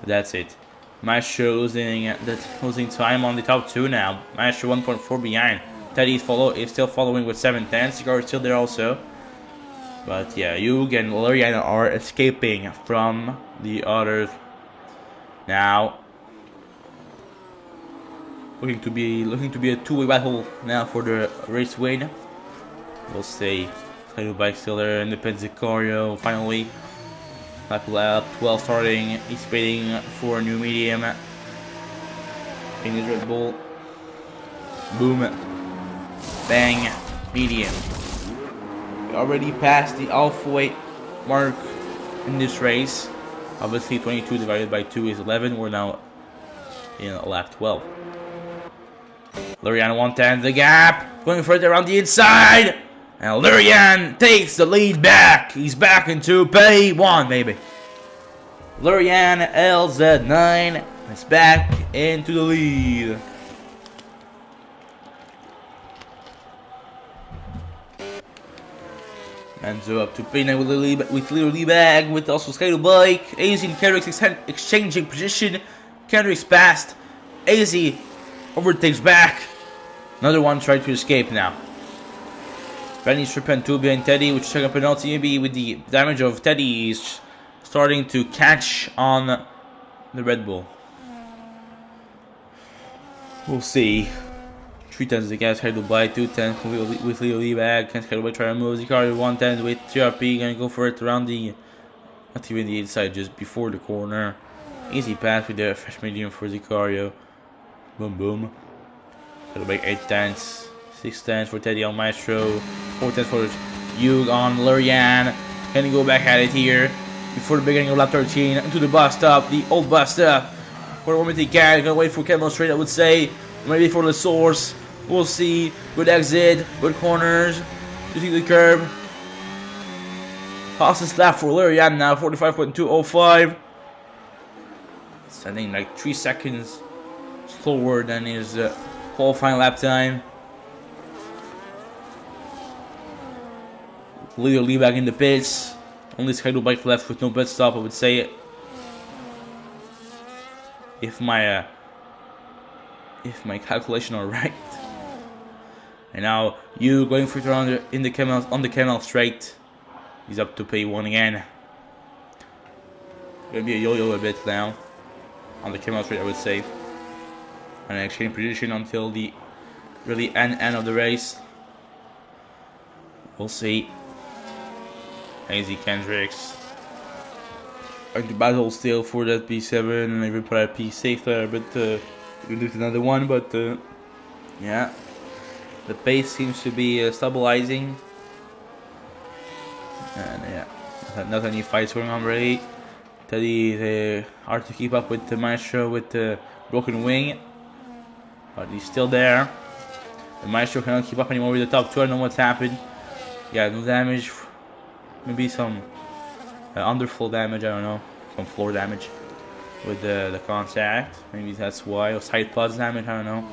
[SPEAKER 1] But that's it. Maestro losing time on the top 2 now. Maestro 1.4 behind. Teddy is still following with 7/10. Cigar is still there also. But yeah, Hugh and Loriana are escaping from the others. Now looking to be a 2-way battle now for the race win. We'll see. Skydoo Bike still there in the Penzicario finally. Lap 12 starting. He's waiting for a new medium in his Red Bull. Boom. Bang. Medium. We already passed the halfway mark in this race. Obviously 22 divided by 2 is 11. We're now in lap 12. Lorian 110 the gap. Going further around the inside. And Lorian takes the lead back. He's back into P1, baby. Lorian LZ9 is back into the lead. Manzo up to P9 with Little Liebag, with also Skydoo Bike. AZ and Kendrick exchanging position. Kendrick's passed. AZ overtakes back. Another one tried to escape now. Benny Strippen 2 behind Teddy, which took a penalty. Maybe with the damage of Teddy, he's starting to catch on the Red Bull. We'll see. 3 times the gas, Skydoo Bike, 2 times with Leo Liebag. Can Skydoo Bike try to move the car? 1 10 with TRP, gonna go for it around the Not even the inside, just before the corner. Easy pass with the fresh medium for Zicario. Boom, boom. That'll make 8 tenths. 6 tenths for Teddy on Maestro. 4 tenths for Hugh on Lurian. Can he go back at it here? Before the beginning of lap 13. Into the bus stop. The old bus stop. For the moment he can. Gonna wait for Camel Straight, I would say. Maybe for the source. We'll see. Good exit. Good corners. Using the curb. Fastest lap for Lurian now. 45.205. Standing like 3 seconds slower than his qualifying lap time. Leo Lee back in the pits. Only scheduled bike left with no pit stop, I would say. If my calculation are right. And now you going for it on the Camel Straight. He's up to P1 again. Gonna be a yo-yo a bit now on the Camel Straight, I would say. And exchange position until the really end of the race. We'll see. Hazy Kendricks are the battle still for that P7, and even put a P safe there, but we lose another one. But yeah, the pace seems to be stabilizing, and yeah, not any fights going on really. Teddy is hard to keep up with the Maestro with the broken wing, but he's still there. The Maestro cannot keep up anymore with the top two. I don't know what's happened. Yeah, no damage. Maybe some underfloor damage, I don't know. Some floor damage with the contact. Maybe that's why. Or side pods damage, I don't know.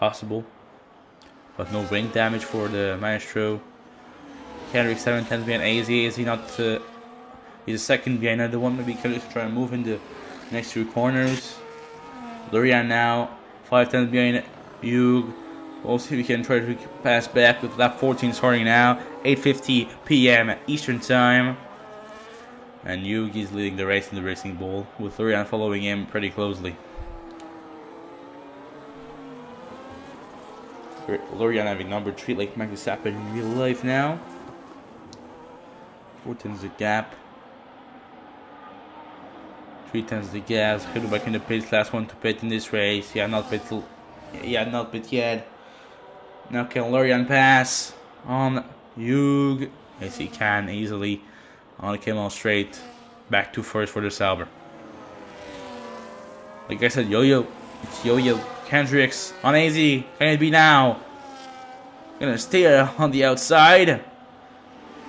[SPEAKER 1] Possible. But no ring damage for the Maestro. Kendrick 7 tenths behind AZ. Is he not... he's a second behind another one. Maybe Kendrick try to move in the next 2 corners. Lurian now. 5 tenths behind Hugh. We'll see if we can try to pass back with lap 14 starting now. 8:50 p.m. Eastern Time. And Yugi's leading the race in the Racing Bull, with Lurian following him pretty closely. Lurian having number 3 like Max Verstappen in real life now. 4 tenths the gap. 3 tenths the gap. Headed back in the pits. Last one to pit in this race. Not pit yet. Now can Lurian pass on Hugh? Yes, he can easily on the Camel Straight. Back to first for the Sauber. Like I said, yo-yo. It's yo-yo. Kendricks on AZ. Can it be now? Gonna stay on the outside.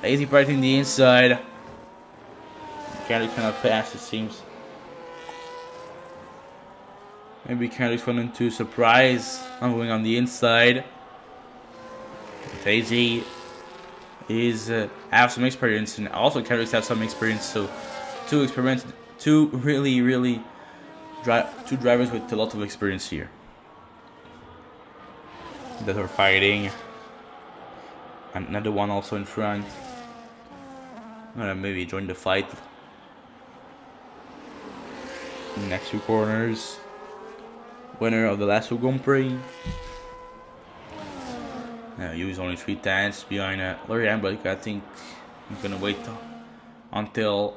[SPEAKER 1] AZ protecting the inside. Kendricks cannot pass, it seems. Maybe Kendricks went into surprise. I'm going on the inside. AZ is have some experience, and also Kendricks have some experience. So two drivers with a lot of experience here that are fighting. Another one also in front. I'm gonna maybe join the fight. Next 2 corners. Winner of the last Grand Prix. He was only 3 tenths behind Lurian, but I think I'm gonna wait until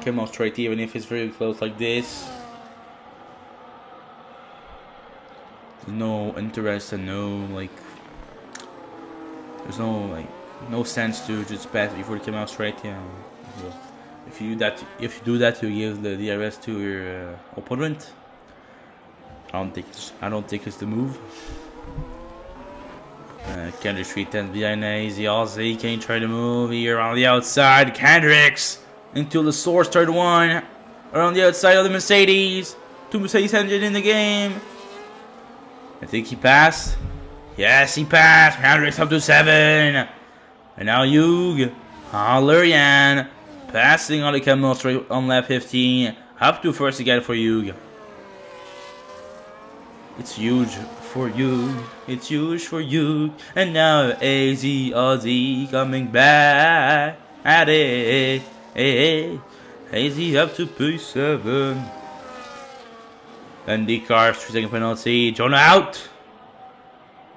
[SPEAKER 1] Camel Straight, even if it's very close like this. There's no interest and there's no sense to just pass before the Camel Straight. Yeah. If you do that, you give the DRS to your opponent. I don't think it's the move. Kendrick 3 tenths behind AZ. Aussie can try to move here on the outside. Kendricks into the source, third one. Around the outside of the Mercedes. 2 Mercedes engine in the game. I think he passed. Yes, he passed. Kendricks up to 7. And now Hugh. Lurian passing on the Camel Straight on lap 15. Up to first again for Hugh. It's huge for you. It's huge for you. And now AZ Aussie coming back at it. AZ up to P7. Then the car 3-second penalty. Jonah out.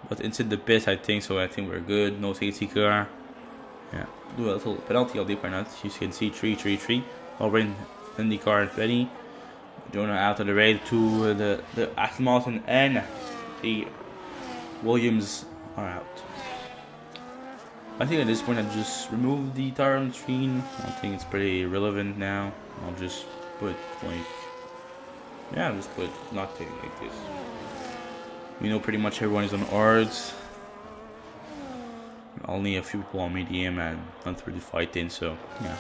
[SPEAKER 1] But inside the pits, I think so. I think we're good. No safety car. Yeah. do a little penalty I'll leap or not. You can see 3-3-3. Already in the card ready. Jonah out of the race to the Aston Martin and the Williams are out. I think at this point I just remove the tire on the screen. I think it's pretty irrelevant now. I'll just put like, yeah, I'll just put nothing like this. We know pretty much everyone is on arts. Only a few people on medium and not really fighting, so yeah.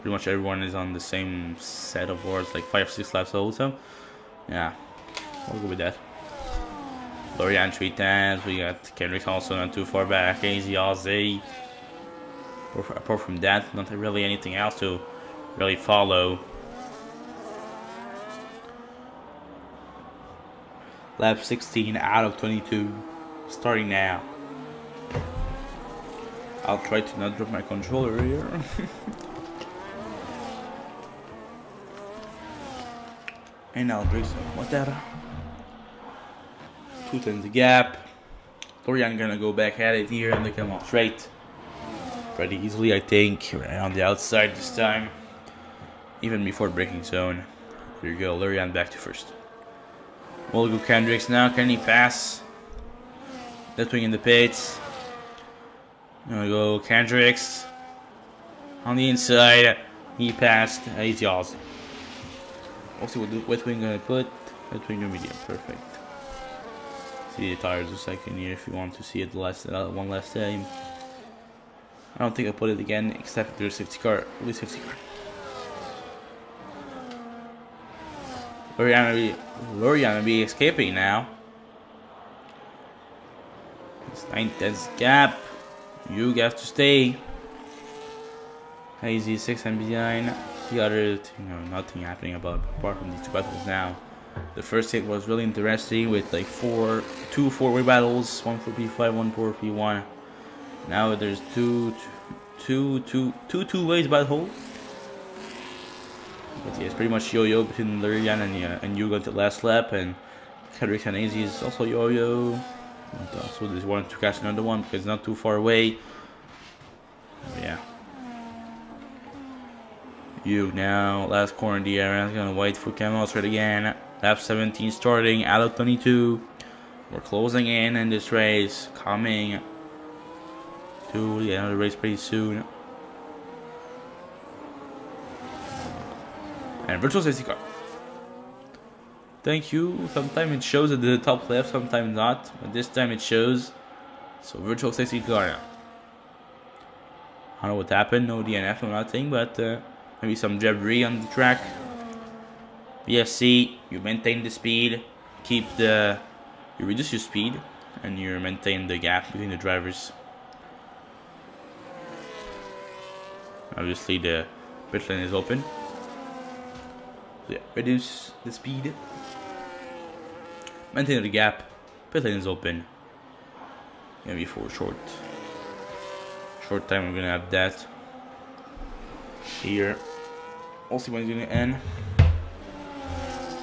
[SPEAKER 1] Pretty much everyone is on the same set of boards, like 5-6 laps also. Yeah, we'll go with that. Lorian 3 times, we got Kendrick also not too far back, Easy Aussie. Apart from that, not really anything else to really follow. Lap 16 out of 22, starting now. I'll try to not drop my controller here. And I'll drink some water. 2 times the gap. Lorian gonna go back at it here and they come off straight. Pretty easily, I think. Right on the outside this time. Even before braking zone. Here you go, Lorian back to first. We'll go Kendricks now. Can he pass? Left wing in the pits. Gonna go Kendricks. On the inside. He passed. He's awesome. We'll see what wet wing gonna put. Wet wing medium. Perfect. See the tires a second here if you want to see it one last time. I don't think I'll put it again except for the safety car. Only safety car. Lorian will be escaping now. It's 9/10 gap. You have to stay. Hazy 6 and behind. The other thing, nothing happening apart from these two battles now. The first hit was really interesting with like two four-way battles, one for P5, one for P1. Now there's two ways battle. But yeah, it's pretty much yo-yo between Lurian and Yuga until last lap, and Kendrick and AZ is also yo-yo. So they wanted to catch another one because it's not too far away. But yeah. You now, last corner in the area, is gonna wait for Camel straight again. Lap 17 starting, out of 22. We're closing in this race, coming to the end of the race pretty soon. And virtual safety car. Thank you. Sometimes it shows at the top left, sometimes not. But this time it shows. So virtual safety car now. I don't know what happened, no DNF, no nothing, but maybe some debris on the track. BSC, you maintain the speed, you reduce your speed, and you maintain the gap between the drivers. Obviously the pit lane is open. So yeah, reduce the speed, maintain the gap, pit lane is open. Maybe for a short time we're gonna have that here. We'll see when it's gonna end.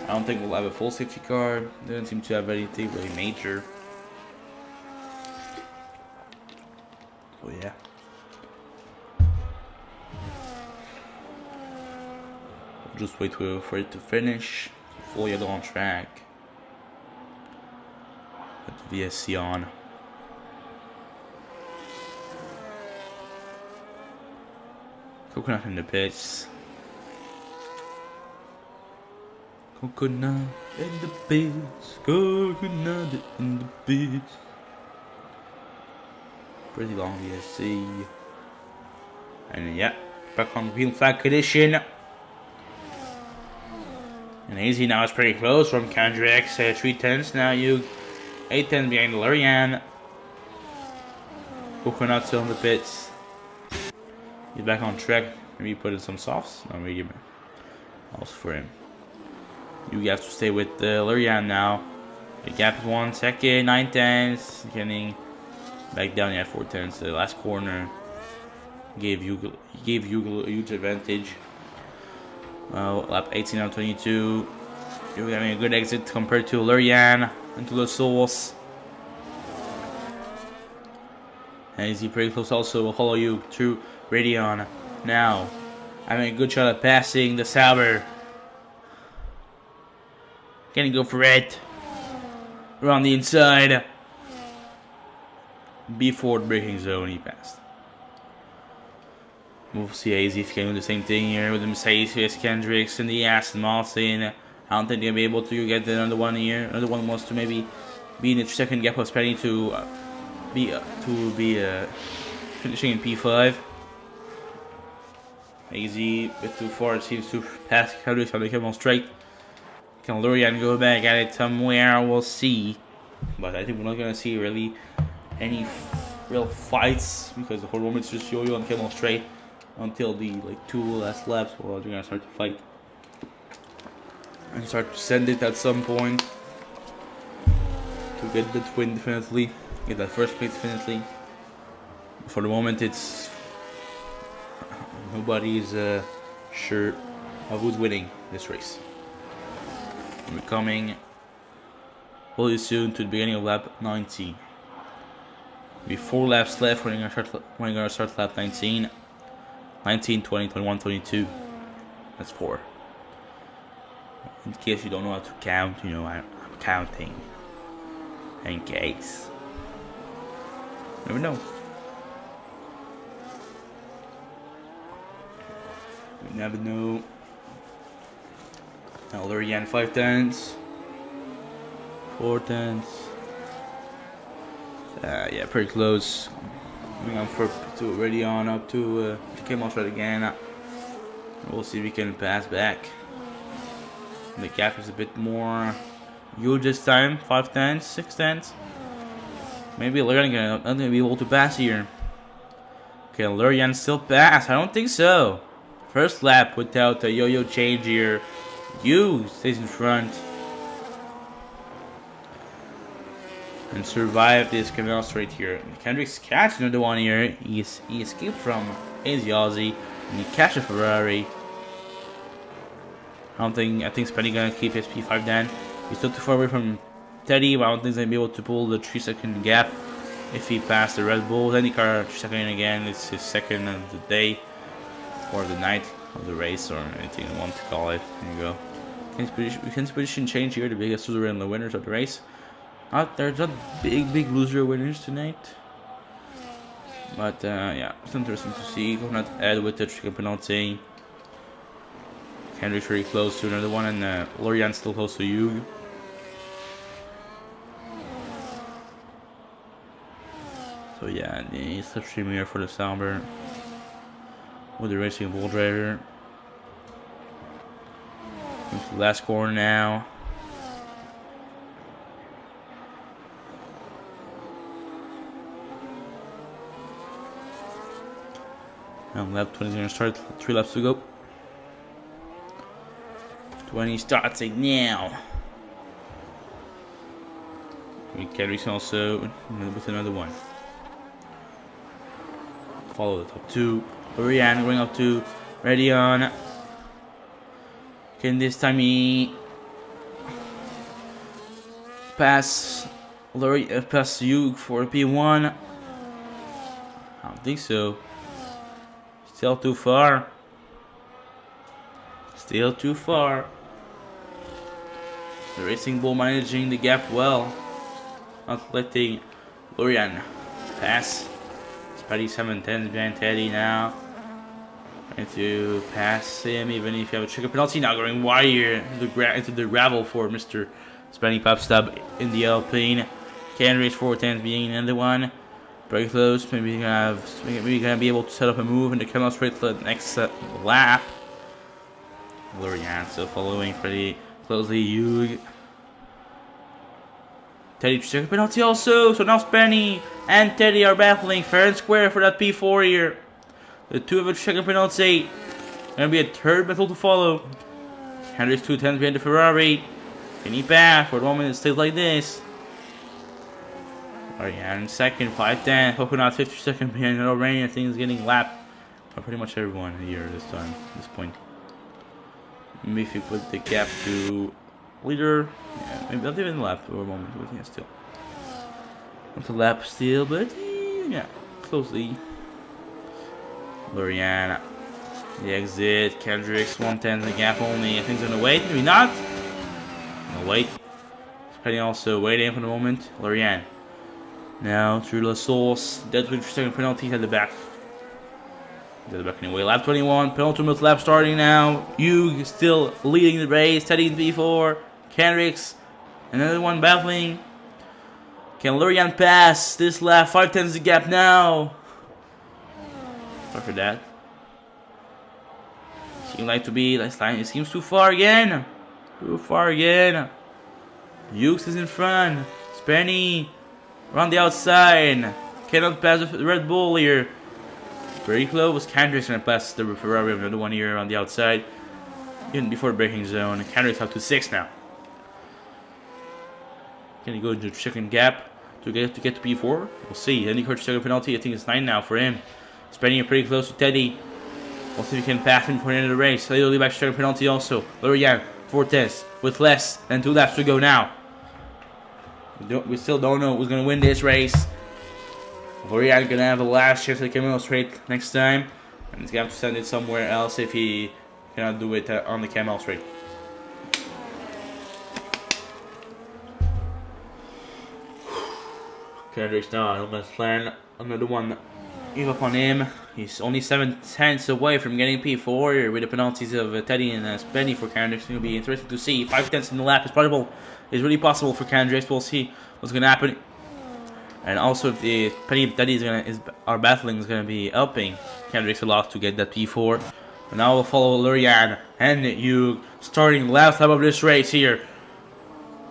[SPEAKER 1] I don't think we'll have a full safety car. Doesn't seem to have anything really major. So yeah. We'll just wait for it to finish. Full yellow on track. Put the VSC on. Coconut in the pits. Coconut in the pits. Coconut in the pits. Pretty long VSC. And yeah, back on green flag condition. And Easy now is pretty close from Kendrick's 3/10. Now you 8/10 behind Lurian. Coconut still in the pits. He's back on track. Maybe put in some softs. No medium. Also for him. You have to stay with Lurian now. The gap is 1 second. 9/10. Getting back down at 4/10. The last corner gave you a huge advantage. Lap 18 out of 22. You're having a good exit compared to Lurian into the Souls. And Easy pretty close also will follow you through Radion. Now, having a good shot at passing the Sauber. Can he go for it? Around the inside. Before the braking zone, he passed. We'll see AZ if he can do the same thing here with the Mercedes, Kendricks, and the Aston Martin. I don't think they'll be able to get another one here. Another one wants to maybe be in the second gap of Spenny to be finishing in P5. AZ a bit too far. It seems to pass Kendricks on the come on straight. Can Lurian go back at it somewhere? We'll see. But I think we're not gonna see really any real fights because the whole moment's just Yo-Yo and Camel straight until the two last laps. Well, they're gonna start to fight and start to send it at some point to get that win definitely, get that first place definitely. For the moment, it's nobody's sure of who's winning this race. We're coming really soon to the beginning of lap 19. Be 4 laps left when you're gonna start lap 19. 19, 20, 21, 22. That's 4. In case you don't know how to count, I'm counting. In case. Never know. You never know. Lurian 5 tenths. 4 tenths. Yeah, pretty close. Moving on already on up to came off right again. We'll see if we can pass back. The gap is a bit more huge this time. 5 tenths, 6 tenths. Maybe Lurian not gonna be able to pass here. Can Lurian still pass? I don't think so. First lap without a yo-yo change here. You stays in front and survive this canal straight here. Kendrick's catching another one here. He escaped from Azy Aussie and he catches a Ferrari. I think Spenny gonna keep his P5 then. He's still too far away from Teddy, but I don't think he's gonna be able to pull the 3-second gap if he passed the Red Bulls. Any car 3-second again, it's his second of the day or the night of the race or anything you want to call it. There you go. Ken's position change here, the biggest loser and the winners of the race. There's not big loser winners tonight. But yeah, it's interesting to see. Coconut Ed with the chicken penalty. Kendrick's very close to another one, and Lurian's still close to you. So yeah, the slipstream here for the Sauber with the racing bull driver. Into the last corner now. And lap 20 is going to start. 3 laps to go. 20 starting now. Kendrick's also with another one. Follow the top 2. Lurian going up to Radion. Can this time he pass you for P1? I don't think so. Still too far. Still too far. The Racing Bull managing the gap well. Not letting Lurian pass. Spidey 7-10 behind Teddy now. Trying to pass him even if you have a trigger penalty. Now going wide here into the gravel for Mr. Spidey Pop Stub in the Alpine. Can race 4-10 being another one. Very close. Maybe gonna be able to set up a move and to come out straight to the next lap. Lurian still following pretty closely. Hugh. Teddy trigger penalty also. So now Spenny and Teddy are battling fair and square for that P4 here. The 2 of a trigger penalty. Gonna be a third battle to follow. Henry's 2-10 behind the Ferrari. Can he pass for the moment? It stays like this. Lurian second, 5-10. Coconut 50-second behind Lorraine. I think he's getting lapped by pretty much everyone here this time, at this point. Maybe if you put the gap to leader, yeah, maybe not even lap for a moment, but yeah, still. Not a lap still, but yeah, closely. Lorian, the exit. Kendricks 110 the gap only. I think he's gonna wait. Maybe not. No wait. Penny also waiting for the moment. Lorian. Now through La Source. Dead with second penalties at the back. At the back anyway. Lap 21. Penultimate lap starting now. Hugh still leading the race. Teddy in P4. Kendricks. Another one battling. Can Lorian pass this lap? 5/10 the gap now. Sorry for that. Seems like to be last time. It seems too far again. Too far again. Hughes is in front. Spenny around the outside. Cannot pass the Red Bull here. Very close. Kendricks gonna pass the Ferrari. Another one here on the outside. Even before the braking zone. Kendricks up to 6 now. Can he go into the second gap to get to P4? We'll see. Any coach second penalty. I think it's 9 now for him. Spenny pretty close to Teddy. We'll see if he can pass him before the end of the race. He'll leave back second penalty also. Lorian, 4/10 with less than 2 laps to go now. We still don't know who's gonna win this race. Lorian gonna have a last chance at the Camel Straight next time, and he's gonna have to send it somewhere else if he cannot do it on the Camel Straight. Kendricks now, no man's plan. Another one. Give up on him. He's only 7/10 away from getting P4 with the penalties of Teddy and Spenny for Kendricks. It's going to be interesting to see. 5/10 in the lap is possible. It's really possible for Kendricks. We'll see what's going to happen. And also, if the Penny and Teddy are battling, is going to be helping Kendricks a lot to get that P4. But now we'll follow Lorian and Hugh starting last lap of this race here.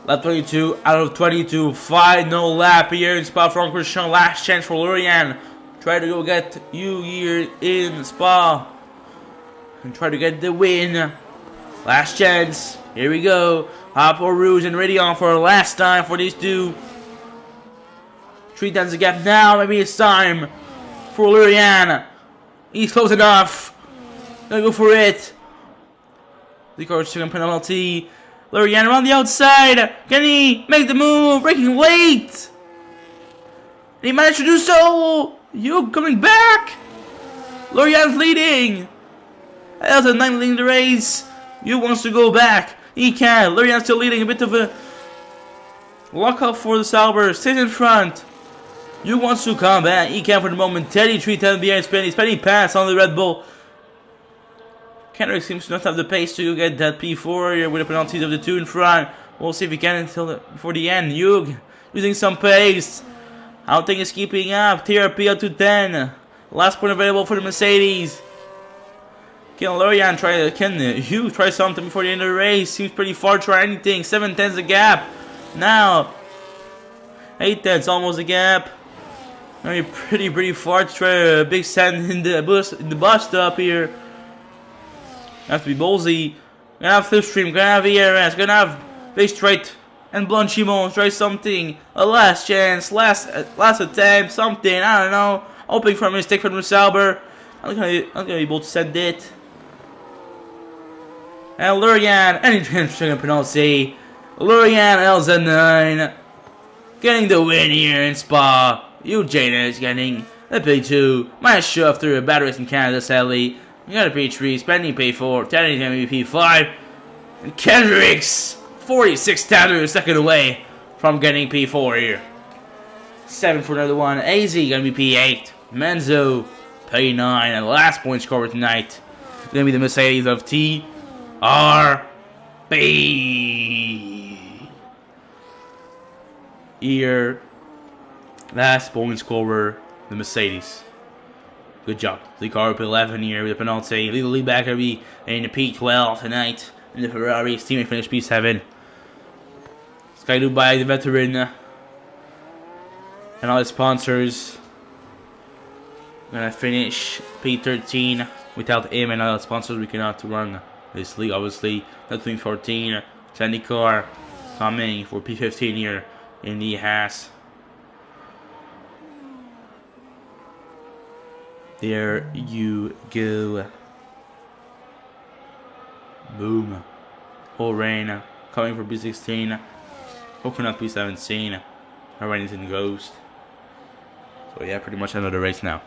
[SPEAKER 1] Lap 22 out of 22. Final lap here in Spa-Francorchamps. Last chance for Lorian. Try to go get you here in Spa. And try to get the win. Last chance. Here we go. Pau Rouge and Ridion for the last time for these two. 3/10 the gap now. Maybe it's time for Lorian. He's close enough. Gonna go for it. The coach second penalty. Lorian around the outside. Can he make the move? Breaking late. And he managed to do so. You coming back. Lorian's leading. Elton 9 leading the race. You wants to go back. He can. Lorian's still leading. A bit of a lock up for the Sauber. Stays in front. You wants to come back. He can for the moment. Teddy 3/10 behind Spenny. Spenny pass on the Red Bull. Kendrick seems to not have the pace to get that P4 here with the penalties of the 2 in front. We'll see if he can until before the end. Hugh using some pace. I don't think he's keeping up. TRP up to 10. Last point available for the Mercedes. Can Lorian try? Can Hugh try something before the end of the race? Seems pretty far to try anything. 7/10 the gap. Now 8/10 almost the gap. Now you're pretty far to try a big send in the bus stop here. Have to be ballsy. Gonna have Slipstream, gonna have ERS, gonna have Big Straight and Blanchimont. Try something. A last chance, last attempt, something. I don't know. Hoping for a mistake from the Sauber. I'm gonna be able to send it. And Lorian, any second penalty. Lorian LZ9 getting the win here in Spa. Eugene is getting a P2. Might shove through a bad race in Canada, sadly. You got a P3, Spending P4, Teddy's gonna be P5, and Kendricks 46 tenths a second away from getting P4 here. 7 for another one. AZ gonna be P8, Menzo P9, and the last point scorer tonight is gonna be the Mercedes of TRB. Here, last point scorer, the Mercedes. Good job. The car up 11 here with a penalty. Legally back will be in the P12 tonight. And the Ferrari's teammate finished P7. Sky Dubai, the veteran. And all the sponsors. Gonna finish P13. Without him and all the sponsors, we cannot run this league, obviously. That's P14. Sandy Car coming for P15 here in the Haas. There you go. Boom. Whole rain coming for P16. Coconut P17. Already in Ghost. So yeah, pretty much another race now.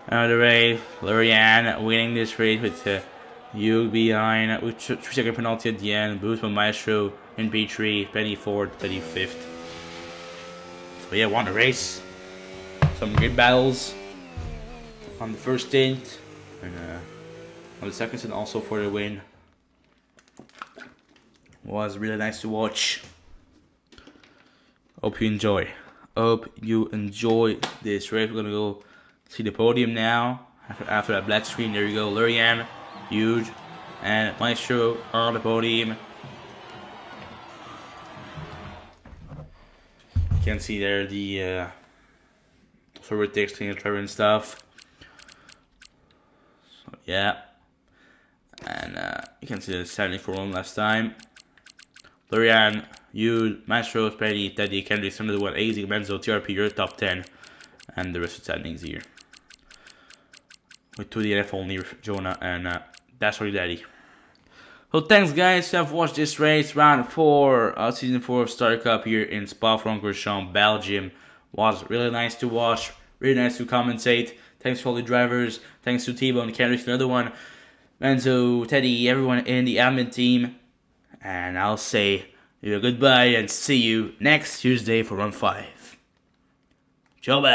[SPEAKER 1] Another race, Lurian winning this race with you behind with 3-second penalty at the end. Boost by Maestro in P3, Penny 4th, Penny 5th. So yeah, won the race. Some great battles on the first stint and on the second stint also for the win. Was really nice to watch. Hope you enjoy. Hope you enjoy this race. We're gonna go see the podium now. After that black screen, there you go. Lurian, huge, and Maestro on the podium. You can see there the forward texting and Trevor and stuff. So yeah, and you can see the standing for one last time. Lurian, you, Maestro, Petty, Teddy, Kennedy, some of the 180, Benzo, TRP, your top 10, and the rest of the standings here. With 2 DNF only, Jonah, and that's for Daddy. So thanks guys who have watched this race, round 4, season 4 of Star Cup here in Spa-Francorchamps, Belgium. Was really nice to watch, really nice to commentate. Thanks to all the drivers, thanks to T-Bone, Kendrick, another one, Benzo, Teddy, everyone in the admin team. And I'll say goodbye and see you next Tuesday for run 5. Ciao, bye.